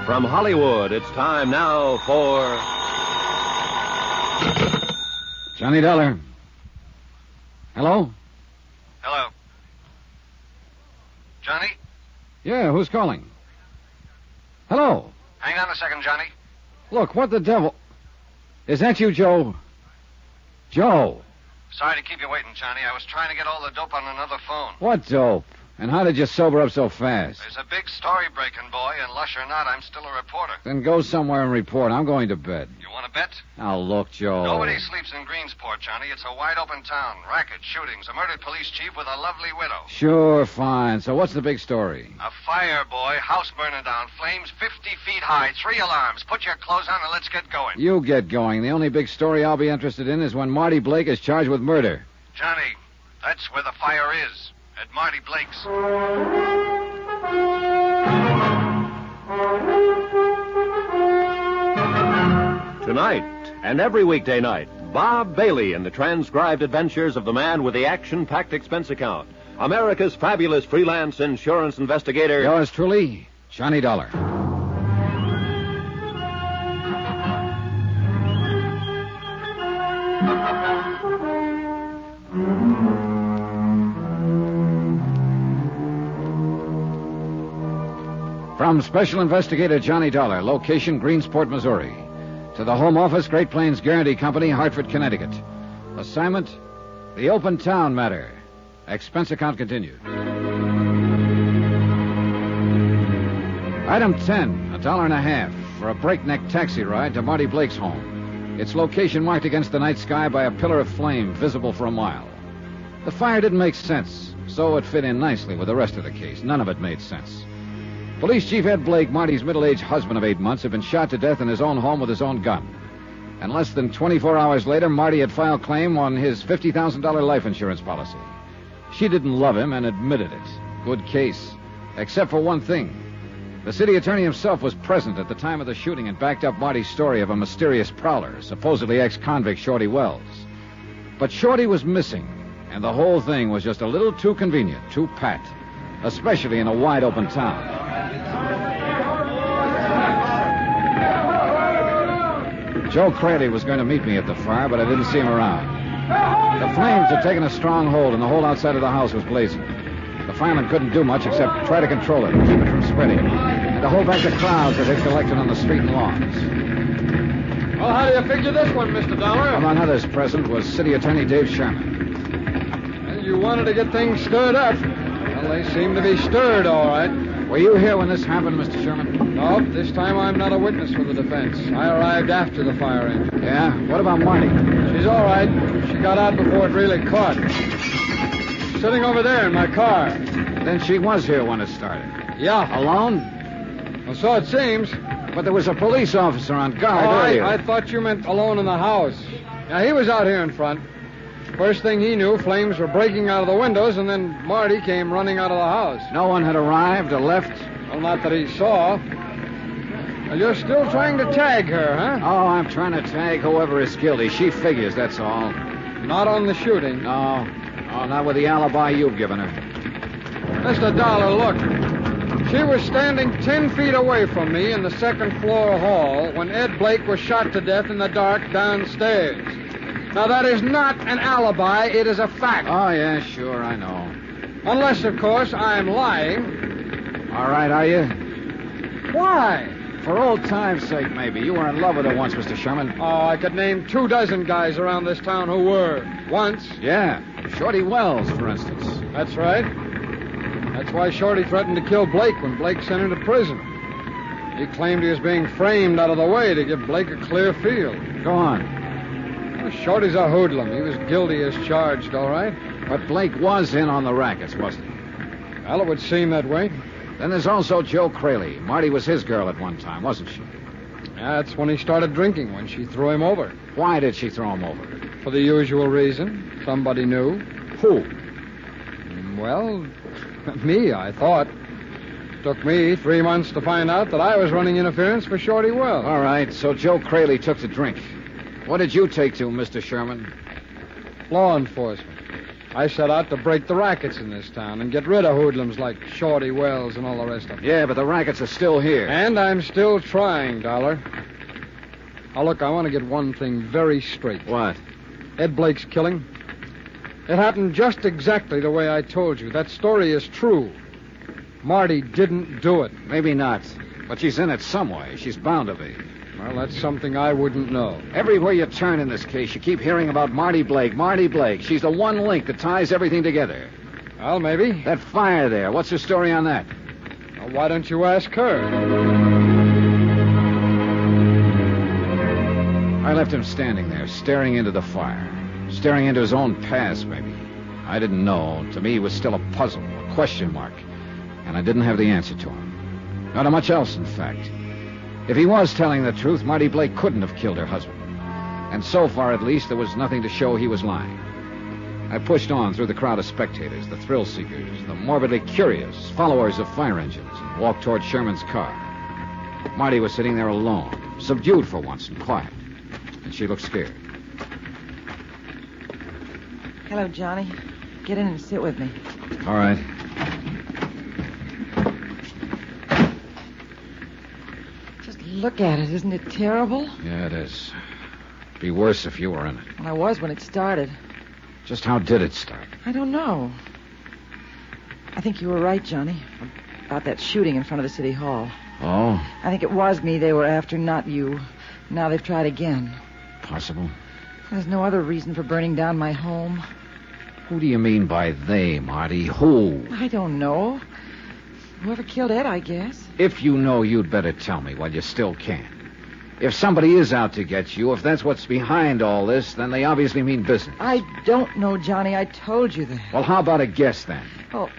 From Hollywood, it's time now for... Johnny Dollar. Hello? Hello. Johnny? Yeah, who's calling? Hello? Hang on a second, Johnny. Look, what the devil... Is that you, Joe? Joe. Sorry to keep you waiting, Johnny. I was trying to get all the dope on another phone. What dope? And how did you sober up so fast? There's a big story breaking, boy, and lush or not, I'm still a reporter. Then go somewhere and report. I'm going to bed. You want to bet? Now, look, Joe. Nobody sleeps in Greensport, Johnny. It's a wide-open town. Rackets, shootings, a murdered police chief with a lovely widow. Sure, fine. So what's the big story? A fire, boy. House burning down. Flames 50 feet high. 3 alarms. Put your clothes on and let's get going. You get going. The only big story I'll be interested in is when Marty Blake is charged with murder. Johnny, that's where the fire is. At Marty Blake's. Tonight, and every weekday night, Bob Bailey in the transcribed adventures of the man with the action-packed expense account. America's fabulous freelance insurance investigator. Yours truly, Johnny Dollar. From Special Investigator Johnny Dollar, location Greensport, Missouri. To the Home Office, Great Plains Guarantee Company, Hartford, Connecticut. Assignment, the Open Town Matter. Expense account continued. Item 10, $1.50 for a breakneck taxi ride to Marty Blake's home. Its location marked against the night sky by a pillar of flame visible for a mile. The fire didn't make sense, so it fit in nicely with the rest of the case. None of it made sense. Police Chief Ed Blake, Marty's middle-aged husband of 8 months, had been shot to death in his own home with his own gun. And less than 24 hours later, Marty had filed claim on his $50,000 life insurance policy. She didn't love him and admitted it. Good case. Except for one thing. The city attorney himself was present at the time of the shooting and backed up Marty's story of a mysterious prowler, supposedly ex-convict Shorty Wells. But Shorty was missing, and the whole thing was just a little too convenient, too pat, especially in a wide-open town. Joe Cradley was going to meet me at the fire, but I didn't see him around. The flames had taken a strong hold, and the whole outside of the house was blazing. The firemen couldn't do much except try to control it, keep it from spreading, and to hold back the crowds that had collected on the street and lawns. Well, how do you figure this one, Mr. Dollar? Among others present was City Attorney Dave Sherman. Well, you wanted to get things stirred up. Well, they seem to be stirred, all right. Were you here when this happened, Mr. Sherman? No, this time I'm not a witness for the defense. I arrived after the fire engine. Yeah? What about Marty? She's all right. She got out before it really caught. Sitting over there in my car. Then she was here when it started. Yeah. Alone? Well, so it seems. But there was a police officer on guard Oh, earlier. I thought you meant alone in the house. Now, he was out here in front. First thing he knew, flames were breaking out of the windows, and then Marty came running out of the house. No one had arrived or left? Well, not that he saw. Well, you're still trying to tag her, huh? Oh, I'm trying to tag whoever is guilty. She figures, that's all. Not on the shooting. No, not with the alibi you've given her. Mr. Dollar, look. She was standing 10 feet away from me in the second-floor hall when Ed Blake was shot to death in the dark downstairs. Now, that is not an alibi. It is a fact. Oh, yeah, sure, I know. Unless, of course, I'm lying. All right, are you? Why? For old time's sake, maybe. You were in love with her once, Mr. Sherman. Oh, I could name 24 guys around this town who were. Once. Yeah. Shorty Wells, for instance. That's right. That's why Shorty threatened to kill Blake when Blake sent him to prison. He claimed he was being framed out of the way to give Blake a clear field. Go on. Well, Shorty's a hoodlum. He was guilty as charged, all right. But Blake was in on the rackets, wasn't he? Well, it would seem that way. Then there's also Joe Cradley. Marty was his girl at one time, wasn't she? That's when he started drinking, when she threw him over. Why did she throw him over? For the usual reason. Somebody knew. Who? Well, me, I thought. Took me 3 months to find out that I was running interference for Shorty Wells. All right, so Joe Cradley took to drink. What did you take to, Mr. Sherman? Law enforcement. I set out to break the rackets in this town and get rid of hoodlums like Shorty Wells and all the rest of them. Yeah, but the rackets are still here. And I'm still trying, Dollar. Now, look, I want to get one thing very straight. What? Ed Blake's killing. It happened just exactly the way I told you. That story is true. Marty didn't do it. Maybe not. But she's in it some way. She's bound to be. Well, that's something I wouldn't know. Everywhere you turn in this case, you keep hearing about Marty Blake. Marty Blake. She's the one link that ties everything together. Well, maybe. That fire there, what's the story on that? Well, why don't you ask her? I left him standing there, staring into the fire. Staring into his own past, maybe. I didn't know. To me, it was still a puzzle, a question mark. And I didn't have the answer to him. Not much else, in fact. If he was telling the truth, Marty Blake couldn't have killed her husband. And so far, at least, there was nothing to show he was lying. I pushed on through the crowd of spectators, the thrill-seekers, the morbidly curious, followers of fire engines, and walked toward Sherman's car. Marty was sitting there alone, subdued for once and quiet. And she looked scared. Hello, Johnny. Get in and sit with me. All right. Just look at it. Isn't it terrible? Yeah, it is. It'd be worse if you were in it. Well, I was when it started. Just how did it start? I don't know. I think you were right, Johnny, about that shooting in front of the city hall. Oh? I think it was me they were after, not you. Now they've tried again. Possible. There's no other reason for burning down my home. Who do you mean by they, Marty? Who? I don't know. Whoever killed Ed, I guess. If you know, you'd better tell me while you still can. If somebody is out to get you, if that's what's behind all this, then they obviously mean business. I don't know, Johnny. I told you that. Well, how about a guess, then? Oh,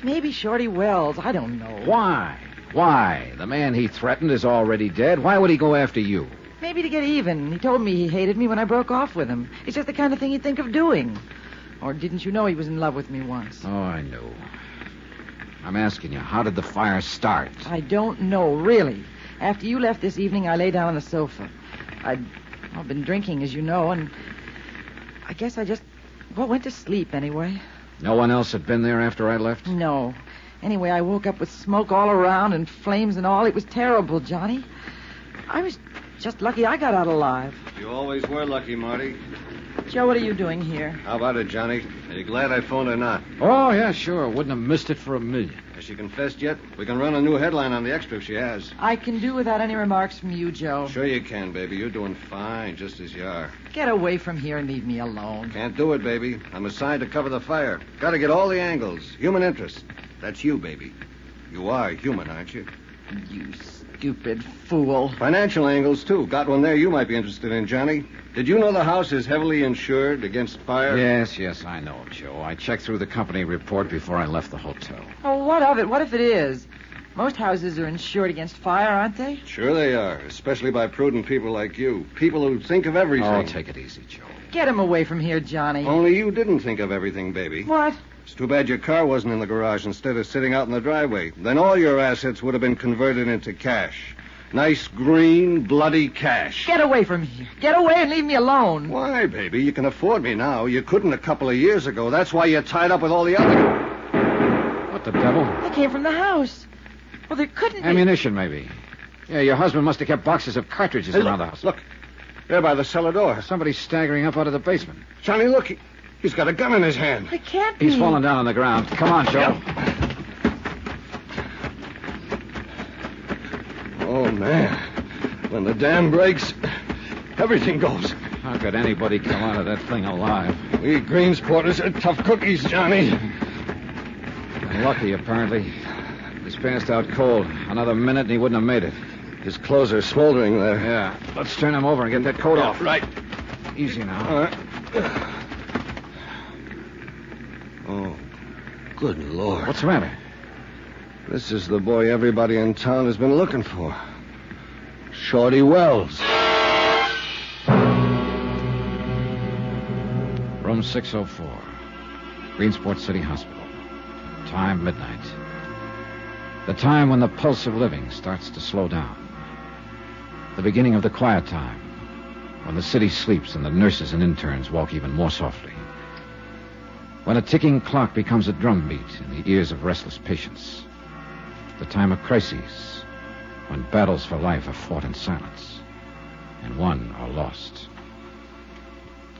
maybe Shorty Wells. I don't know. Why? Why? The man he threatened is already dead. Why would he go after you? Maybe to get even. He told me he hated me when I broke off with him. It's just the kind of thing he'd think of doing. Or didn't you know he was in love with me once? Oh, I knew. I'm asking you, how did the fire start? I don't know, really. After you left this evening, I lay down on the sofa. I've been drinking, as you know, and I guess I just, went to sleep anyway. No one else had been there after I left? No. Anyway, I woke up with smoke all around and flames and all. It was terrible, Johnny. I was just lucky I got out alive. You always were lucky, Marty. Joe, what are you doing here? How about it, Johnny? Are you glad I phoned or not? Oh, yeah, sure. Wouldn't have missed it for a million. Has she confessed yet? We can run a new headline on the Extra if she has. I can do without any remarks from you, Joe. Sure you can, baby. You're doing fine, just as you are. Get away from here and leave me alone. Can't do it, baby. I'm assigned to cover the fire. Got to get all the angles. Human interest. That's you, baby. You are human, aren't you? You stupid fool. Financial angles, too. Got one there you might be interested in, Johnny. Did you know the house is heavily insured against fire? Yes, I know, Joe. I checked through the company report before I left the hotel. Oh, what of it? What if it is? Most houses are insured against fire, aren't they? Sure they are, especially by prudent people like you. People who think of everything. Oh, take it easy, Joe. Get him away from here, Johnny. Only you didn't think of everything, baby. What? It's too bad your car wasn't in the garage instead of sitting out in the driveway. Then all your assets would have been converted into cash. Nice, green, bloody cash. Get away from here. Get away and leave me alone. Why, baby? You can afford me now. You couldn't a couple of years ago. That's why you're tied up with all the other... What the devil? They came from the house. Well, there couldn't be... Ammunition, maybe. Yeah, your husband must have kept boxes of cartridges around the house. Look. There by the cellar door. Somebody's staggering up out of the basement. Johnny, look. He's got a gun in his hand. It can't be. He's fallen down on the ground. Come on, Joe. Yep. Oh, man. When the dam breaks, everything goes. How could anybody come out of that thing alive? We Greensporters are tough cookies, Johnny. Lucky, apparently. He's passed out cold. Another minute and he wouldn't have made it. His clothes are smoldering there. Yeah. Let's turn him over and get that coat off. Right. Easy now. All right. Oh, good Lord. What's the matter? This is the boy everybody in town has been looking for. Shorty Wells. Room 604. Greensport City Hospital. Time, midnight. The time when the pulse of living starts to slow down. The beginning of the quiet time. When the city sleeps and the nurses and interns walk even more softly. When a ticking clock becomes a drumbeat in the ears of restless patients. The time of crises, when battles for life are fought in silence and won or lost.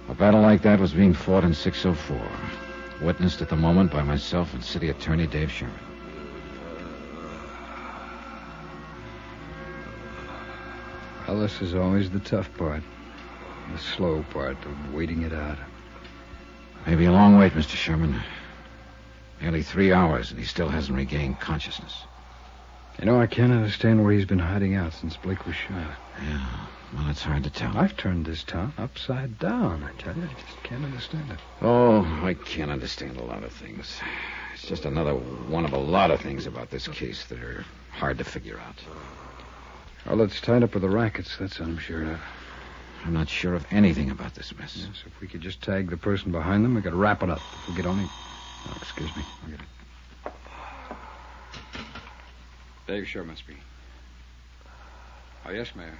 A battle like that was being fought in 604, witnessed at the moment by myself and City Attorney Dave Sherman. Well, this is always the tough part. The slow part of waiting it out. Maybe a long wait, Mr. Sherman. Nearly 3 hours, and he still hasn't regained consciousness. You know, I can't understand where he's been hiding out since Blake was shot. Yeah, well, it's hard to tell. I've turned this town upside down, I tell you. I just can't understand it. Oh, I can't understand a lot of things. It's just another one of a lot of things about this case that are hard to figure out. Well, it's tied up with the rackets, that's what I'm sure of. I'm not sure of anything about this mess. Yes, if we could just tag the person behind them, we could wrap it up. If we could only... Oh, excuse me. I'll get it. Dave Sherman speaking. Oh, yes, Mayor.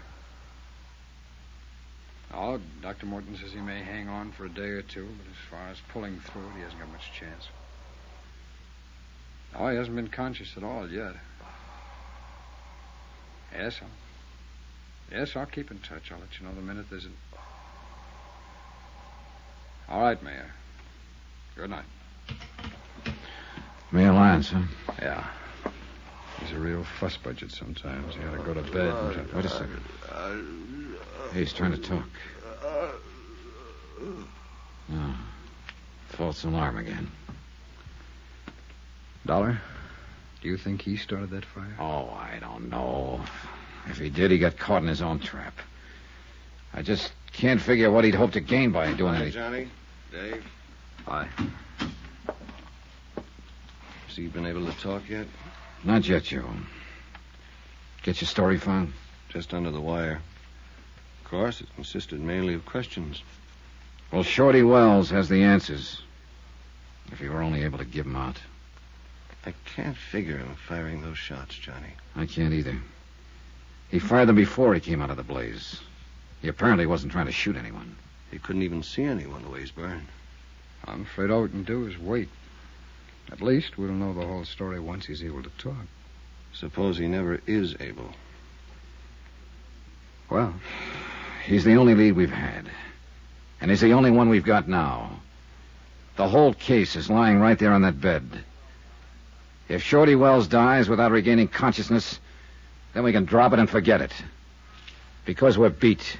Oh, Dr. Morton says he may hang on for a day or two, but as far as pulling through it, he hasn't got much chance. Oh, he hasn't been conscious at all yet. Yes, I'll keep in touch. I'll let you know the minute there's All right, Mayor. Good night. Mayor Lyons, huh? Yeah. He's a real fuss budget sometimes. You gotta go to bed and... Wait a second. Hey, he's trying to talk. No. False alarm again. Dollar, do you think he started that fire? Oh, I don't know. If he did, he got caught in his own trap. I just can't figure what he'd hope to gain by doing Hi, anything. Johnny. Dave. Hi. Has he been able to talk yet? Not yet, Joe. Get your story found? Just under the wire. Of course, it consisted mainly of questions. Well, Shorty Wells has the answers. If he were only able to give them out. I can't figure him firing those shots, Johnny. I can't either. He fired them before he came out of the blaze. He apparently wasn't trying to shoot anyone. He couldn't even see anyone the way he's burned. I'm afraid all we can do is wait. At least we'll know the whole story once he's able to talk. Suppose he never is able. Well, He's the only lead we've had. And he's the only one we've got now. The whole case is lying right there on that bed. If Shorty Wells dies without regaining consciousness, then we can drop it and forget it. Because we're beat.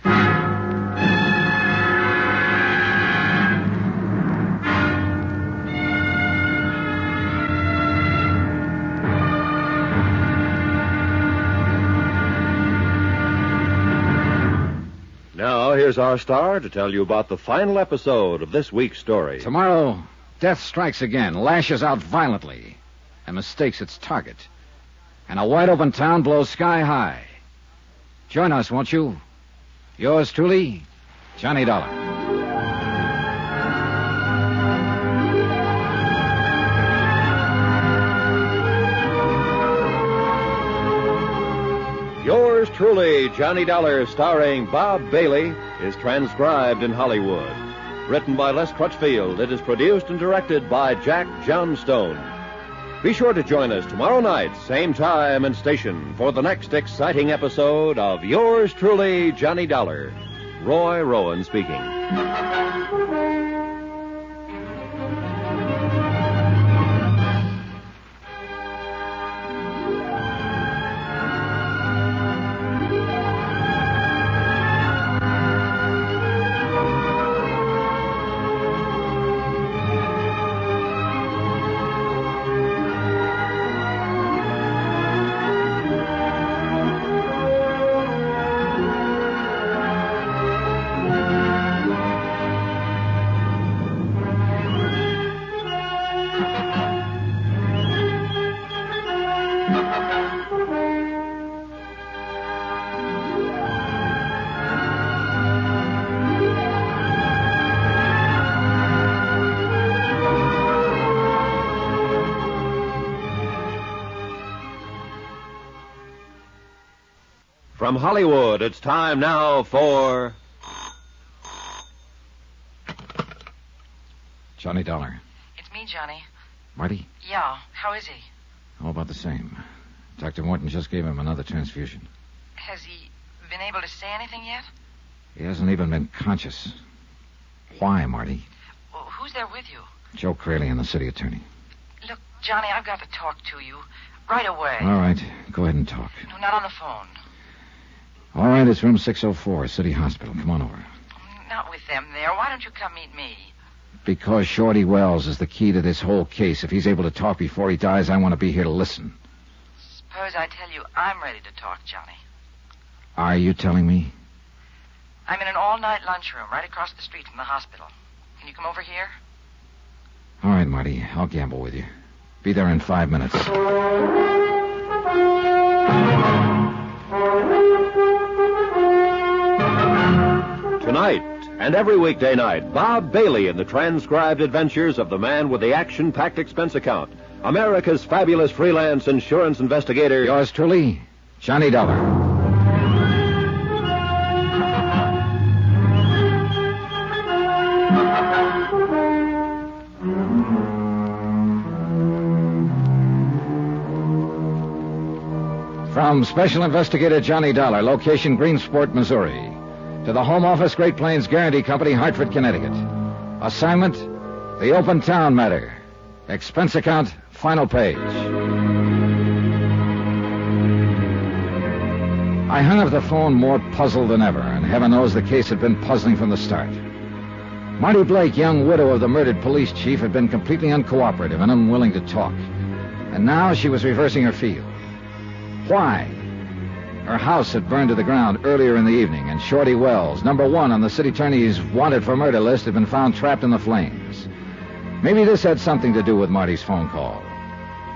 Now, here's our star to tell you about the final episode of this week's story. Tomorrow, death strikes again, lashes out violently, and mistakes its target. And a wide-open town blows sky high. Join us, won't you? Yours truly, Johnny Dollar. Yours truly, Johnny Dollar, starring Bob Bailey, is transcribed in Hollywood. Written by Les Crutchfield, it is produced and directed by Jack Johnstone. Be sure to join us tomorrow night, same time and station, for the next exciting episode of Yours truly, Johnny Dollar. Roy Rowan speaking. From Hollywood, it's time now for... Johnny Dollar. It's me, Johnny. Marty? Yeah, how is he? All about the same. Dr. Morton just gave him another transfusion. Has he been able to say anything yet? He hasn't even been conscious. Why, Marty? Well, who's there with you? Joe Crayley and the city attorney. Look, Johnny, I've got to talk to you right away. All right, go ahead and talk. No, not on the phone. All right, it's room 604, City Hospital. Come on over. Not with them there. Why don't you come meet me? Because Shorty Wells is the key to this whole case. If he's able to talk before he dies, I want to be here to listen. Suppose I tell you I'm ready to talk, Johnny. Are you telling me? I'm in an all-night lunchroom right across the street from the hospital. Can you come over here? All right, Marty. I'll gamble with you. Be there in 5 minutes. Tonight and every weekday night, Bob Bailey in the transcribed adventures of the man with the action-packed expense account. America's fabulous freelance insurance investigator. Yours truly, Johnny Dollar. From Special Investigator Johnny Dollar, location Greensport, Missouri, to the Home Office Great Plains Guarantee Company, Hartford, Connecticut. Assignment, the Open Town Matter. Expense account, final page. I hung up the phone more puzzled than ever, and heaven knows the case had been puzzling from the start. Marty Blake, young widow of the murdered police chief, had been completely uncooperative and unwilling to talk. And now she was reversing her field. Why? Her house had burned to the ground earlier in the evening, and Shorty Wells, number 1 on the city attorney's wanted for murder list, had been found trapped in the flames. Maybe this had something to do with Marty's phone call.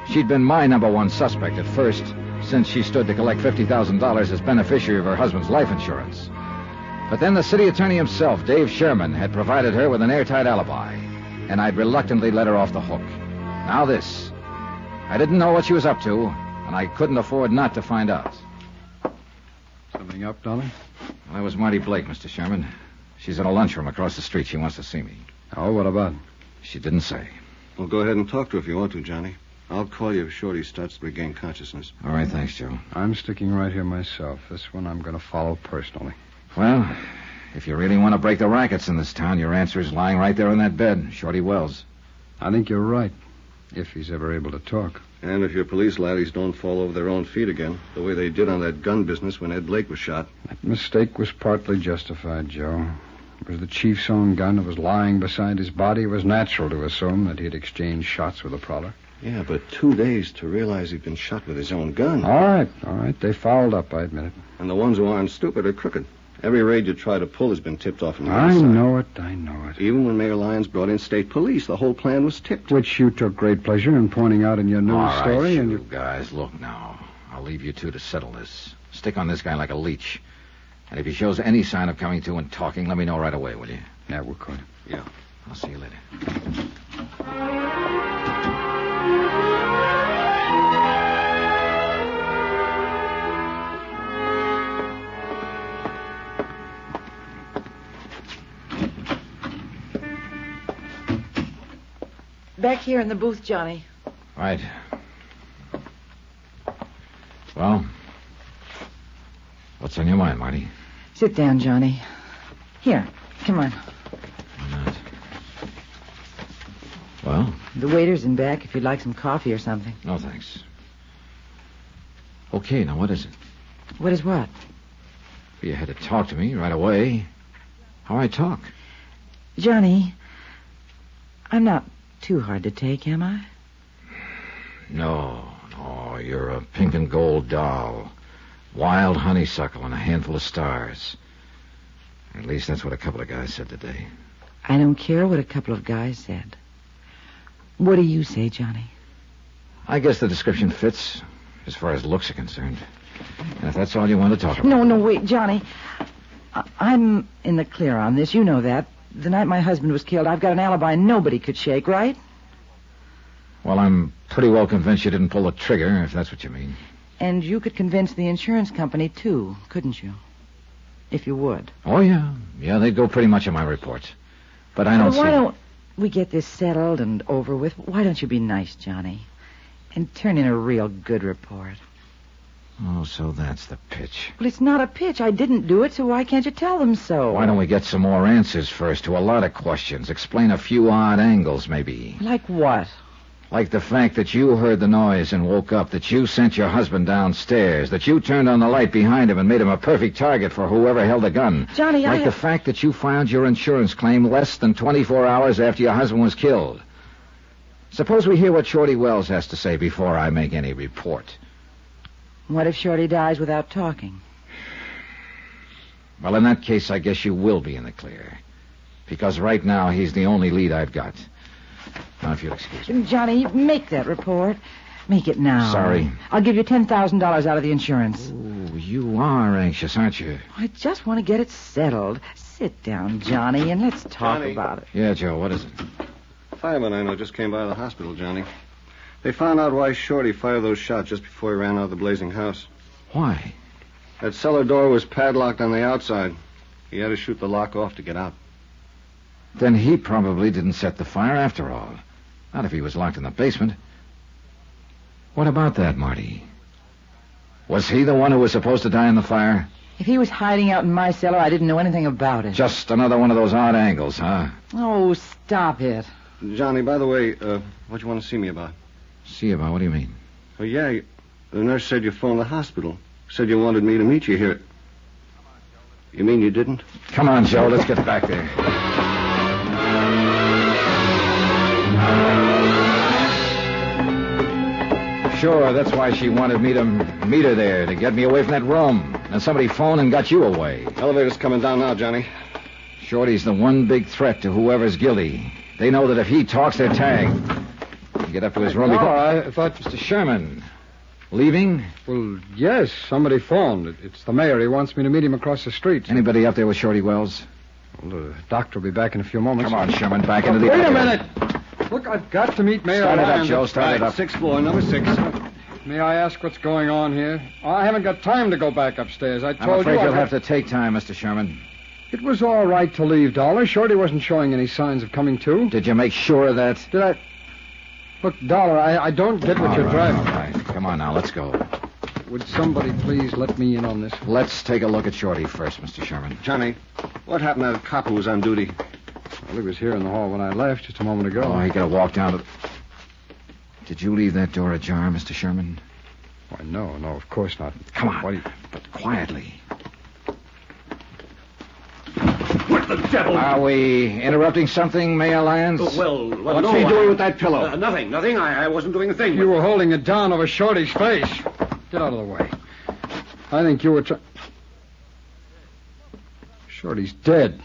She'd been my number 1 suspect at first, since she stood to collect $50,000 as beneficiary of her husband's life insurance. But then the city attorney himself, Dave Sherman, had provided her with an airtight alibi, and I'd reluctantly let her off the hook. Now this. I didn't know what she was up to, and I couldn't afford not to find out. Something up, Dollar? Well, that was Marty Blake, Mr. Sherman. She's in a lunchroom across the street. She wants to see me. Oh, what about? She didn't say. Well, go ahead and talk to her if you want to, Johnny. I'll call you if Shorty starts to regain consciousness. All right, thanks, Joe. I'm sticking right here myself. This one I'm going to follow personally. Well, if you really want to break the rackets in this town, your answer is lying right there in that bed, Shorty Wells. I think you're right, if he's ever able to talk. And if your police laddies don't fall over their own feet again, the way they did on that gun business when Ed Blake was shot. That mistake was partly justified, Joe. It was the chief's own gun that was lying beside his body. It was natural to assume that he'd exchanged shots with a prowler. Yeah, but 2 days to realize he'd been shot with his own gun. All right. They fouled up, I admit it. And the ones who aren't stupid are crooked. Every raid you try to pull has been tipped off on the I inside. know it. Even when Mayor Lyons brought in state police, the whole plan was tipped. Which you took great pleasure in pointing out in your news All story. right, and you guys, look now. I'll leave you two to settle this. Stick on this guy like a leech. And if he shows any sign of coming to and talking, let me know right away, will you? Yeah, we'll call you. Yeah. I'll see you later. Back here in the booth, Johnny. Right. Well, what's on your mind, Marty? Sit down, Johnny. Here, come on. Why not? Well? The waiter's in back if you'd like some coffee or something. No, thanks. Okay, now what is it? What is what? Well, you had to talk to me right away. How I talk? Johnny, I'm not too hard to take, am I? No, you're a pink and gold doll. Wild honeysuckle and a handful of stars. At least that's what a couple of guys said today. I don't care what a couple of guys said. What do you say, Johnny? I guess the description fits, as far as looks are concerned. And if that's all you want to talk about... No, wait, Johnny. I'm in the clear on this. You know that. The night my husband was killed, I've got an alibi nobody could shake, right? Well, I'm pretty well convinced you didn't pull the trigger, if that's what you mean. And you could convince the insurance company, too, couldn't you? If you would. Oh, yeah. Yeah, they'd go pretty much on my reports. But I don't see... Why don't we get this settled and over with? Why don't you be nice, Johnny, and turn in a real good report? Oh, so that's the pitch. Well, it's not a pitch. I didn't do it, so why can't you tell them so? Why don't we get some more answers first to a lot of questions? Explain a few odd angles, maybe. Like what? Like the fact that you heard the noise and woke up, that you sent your husband downstairs, that you turned on the light behind him and made him a perfect target for whoever held the gun. Johnny, Like the fact that you filed your insurance claim less than 24 hours after your husband was killed. Suppose we hear what Shorty Wells has to say before I make any report. What if Shorty dies without talking? Well, in that case, I guess you will be in the clear. Because right now, he's the only lead I've got. Now, if you'll excuse me. Johnny, make that report. Make it now. Sorry. I'll give you $10,000 out of the insurance. Ooh, you are anxious, aren't you? I just want to get it settled. Sit down, Johnny, and let's talk Johnny. about it. Yeah, Joe, what is it? Fireman I know just came by the hospital, Johnny. They found out why Shorty fired those shots just before he ran out of the blazing house. Why? That cellar door was padlocked on the outside. He had to shoot the lock off to get out. Then he probably didn't set the fire after all. Not if he was locked in the basement. What about that, Marty? Was he the one who was supposed to die in the fire? If he was hiding out in my cellar, I didn't know anything about it. Just another one of those odd angles, huh? Oh, stop it. Johnny, by the way, what you want to see me about? See about, what do you mean? Oh, yeah, the nurse said you phoned the hospital. Said you wanted me to meet you here. You mean you didn't? Come on, Joe, let's get back there. Sure, that's why she wanted me to meet her there, to get me away from that room. And somebody phoned and got you away. Elevator's coming down now, Johnny. Shorty's the one big threat to whoever's guilty. They know that if he talks, they're tagged. You get up to his room. No, I thought... Mr. Sherman, leaving? Well, yes, somebody phoned. It's the mayor. He wants me to meet him across the street. Anybody up there with Shorty Wells? Well, the doctor will be back in a few moments. Come on, Sherman, back into the... Wait a minute! Look, I've got to meet Mayor Start it up, Lyons. Joe, start it up. Sixth floor, number 6. May I ask what's going on here? I haven't got time to go back upstairs. I I'm told afraid you... you'll have to take time, Mr. Sherman. It was all right to leave, Dollar. Shorty wasn't showing any signs of coming to. Did you make sure of that? Did I... Look, Dollar, I don't get what you're driving. All right. Come on now, let's go. Would somebody please let me in on this? Let's take a look at Shorty first, Mr. Sherman. Johnny, what happened to that cop who was on duty? Well, he was here in the hall when I left just a moment ago. Oh, he could have walked down to... Did you leave that door ajar, Mr. Sherman? Why, no, of course not. Come on, Why, but quietly. What the devil? Are we interrupting something, Mayor Lyons? What's he doing with that pillow? Nothing. I wasn't doing a thing. you were holding it down over Shorty's face. Get out of the way. I think you were Shorty's dead.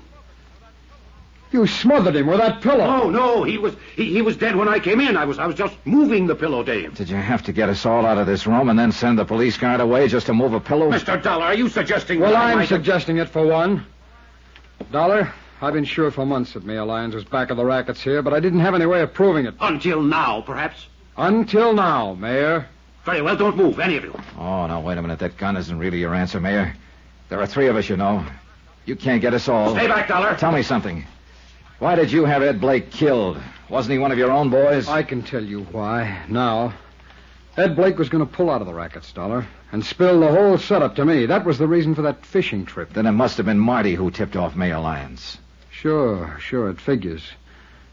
You smothered him with that pillow. No, he was dead when I came in. I was just moving the pillow, Dave. Did you have to get us all out of this room and then send the police guard away just to move a pillow? Mr. Dollar, are you suggesting... Well, that I I'm might have- suggesting it for one. Dollar, I've been sure for months that Mayor Lyons was back of the rackets here, but I didn't have any way of proving it. Until now, perhaps. Until now, Mayor. Very well, don't move, any of you. Oh, now, wait a minute. That gun isn't really your answer, Mayor. There are 3 of us, you know. You can't get us all. Stay back, Dollar. Tell me something. Why did you have Ed Blake killed? Wasn't he one of your own boys? I can tell you why, now. Ed Blake was going to pull out of the rackets, Dollar, and spill the whole setup to me. That was the reason for that fishing trip. Then it must have been Marty who tipped off Mayor Lyons. Sure, it figures.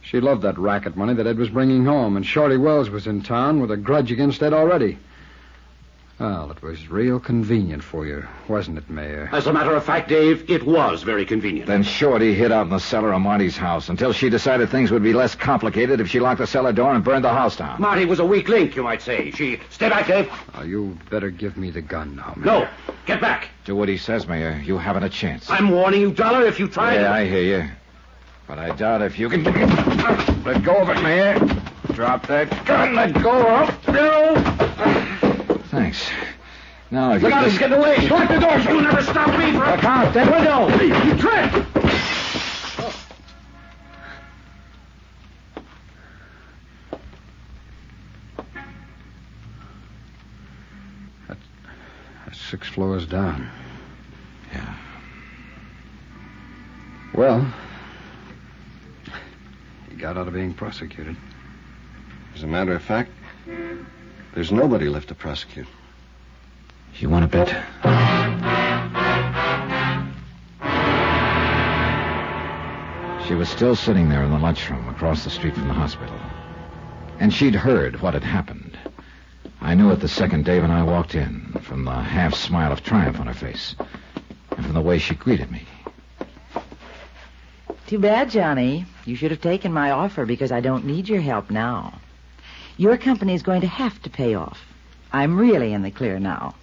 She loved that racket money that Ed was bringing home, and Shorty Wells was in town with a grudge against Ed already. Well, it was real convenient for you, wasn't it, Mayor? As a matter of fact, Dave, it was very convenient. Then Shorty hid out in the cellar of Marty's house until she decided things would be less complicated if she locked the cellar door and burned the house down. Marty was a weak link, you might say. Stay back, Dave. Now, you better give me the gun now, Mayor. No, get back. Do what he says, Mayor. You haven't a chance. I'm warning you, Dollar, if you try... Yeah, I hear you. But I doubt if you can... Let go of it, Mayor. Drop that gun. Let go of... No! Thanks. Now, if Look you out, he's getting away. Lock the door. You'll never stop me from... Look out, that window! You tripped. That's 6 floors down. Yeah. Well, he got out of being prosecuted. As a matter of fact, there's nobody left to prosecute. You want a bet? She was still sitting there in the lunchroom across the street from the hospital. And she'd heard what had happened. I knew it the second Dave and I walked in, from the half-smile of triumph on her face, and from the way she greeted me. Too bad, Johnny. You should have taken my offer because I don't need your help now. Your company's going to have to pay off. I'm really in the clear now.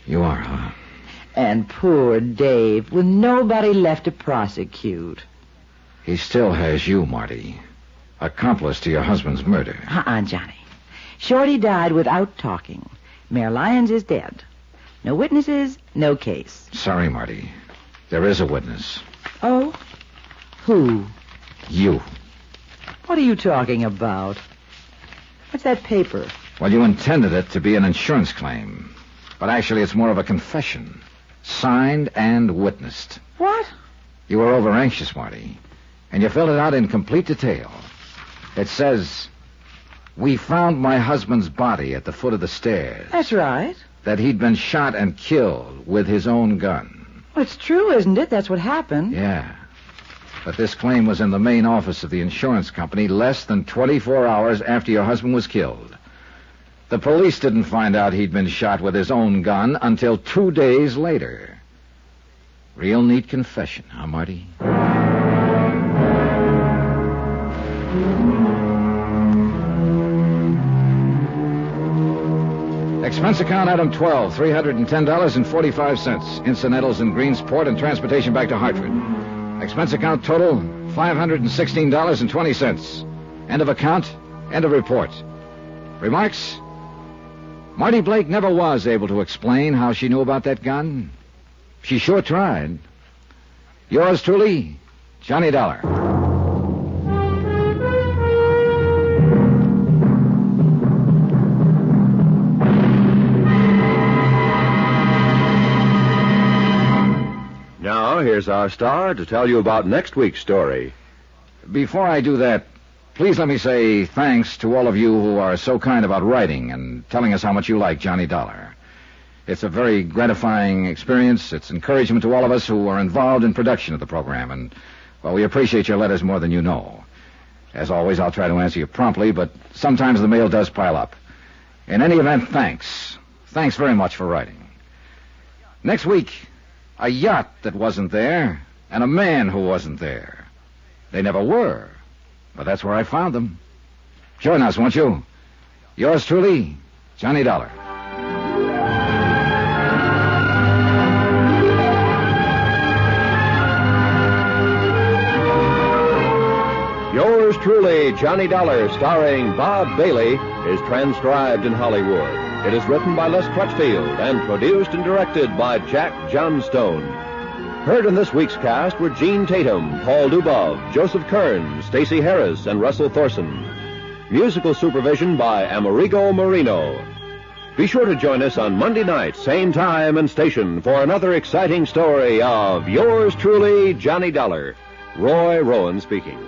You are, huh? And poor Dave, with nobody left to prosecute. He still has you, Marty. Accomplice to your husband's murder. Johnny. Shorty died without talking. Mayor Lyons is dead. No witnesses, no case. Sorry, Marty. There is a witness. Oh? Who? You. What are you talking about? What's that paper? Well, you intended it to be an insurance claim. But actually, it's more of a confession. Signed and witnessed. What? You were over-anxious, Marty. And you filled it out in complete detail. It says, "We found my husband's body at the foot of the stairs. That's right. That he'd been shot and killed with his own gun." Well, it's true, isn't it? That's what happened. Yeah. But this claim was in the main office of the insurance company less than 24 hours after your husband was killed. The police didn't find out he'd been shot with his own gun until 2 days later. Real neat confession, huh, Marty? Expense account item 12, $310.45. Incidentals in Greensport and transportation back to Hartford. Expense account total, $516.20. End of account, end of report. Remarks? Marty Blake never was able to explain how she knew about that gun. She sure tried. Yours truly, Johnny Dollar. Now, here's our star to tell you about next week's story. Before I do that, please let me say thanks to all of you who are so kind about writing and telling us how much you like Johnny Dollar. It's a very gratifying experience. It's encouragement to all of us who are involved in production of the program. And, well, we appreciate your letters more than you know. As always, I'll try to answer you promptly, but sometimes the mail does pile up. In any event, thanks. Thanks very much for writing. Next week, a yacht that wasn't there and a man who wasn't there. They never were, but that's where I found them. Join us, won't you? Yours truly, Johnny Dollar. Yours truly, Johnny Dollar, starring Bob Bailey, is transcribed in Hollywood. It is written by Les Crutchfield and produced and directed by Jack Johnstone. Heard in this week's cast were Gene Tatum, Paul Dubov, Joseph Kearns, Stacey Harris, and Russell Thorson. Musical supervision by Amerigo Marino. Be sure to join us on Monday night, same time and station, for another exciting story of Yours truly, Johnny Dollar. Roy Rowan speaking.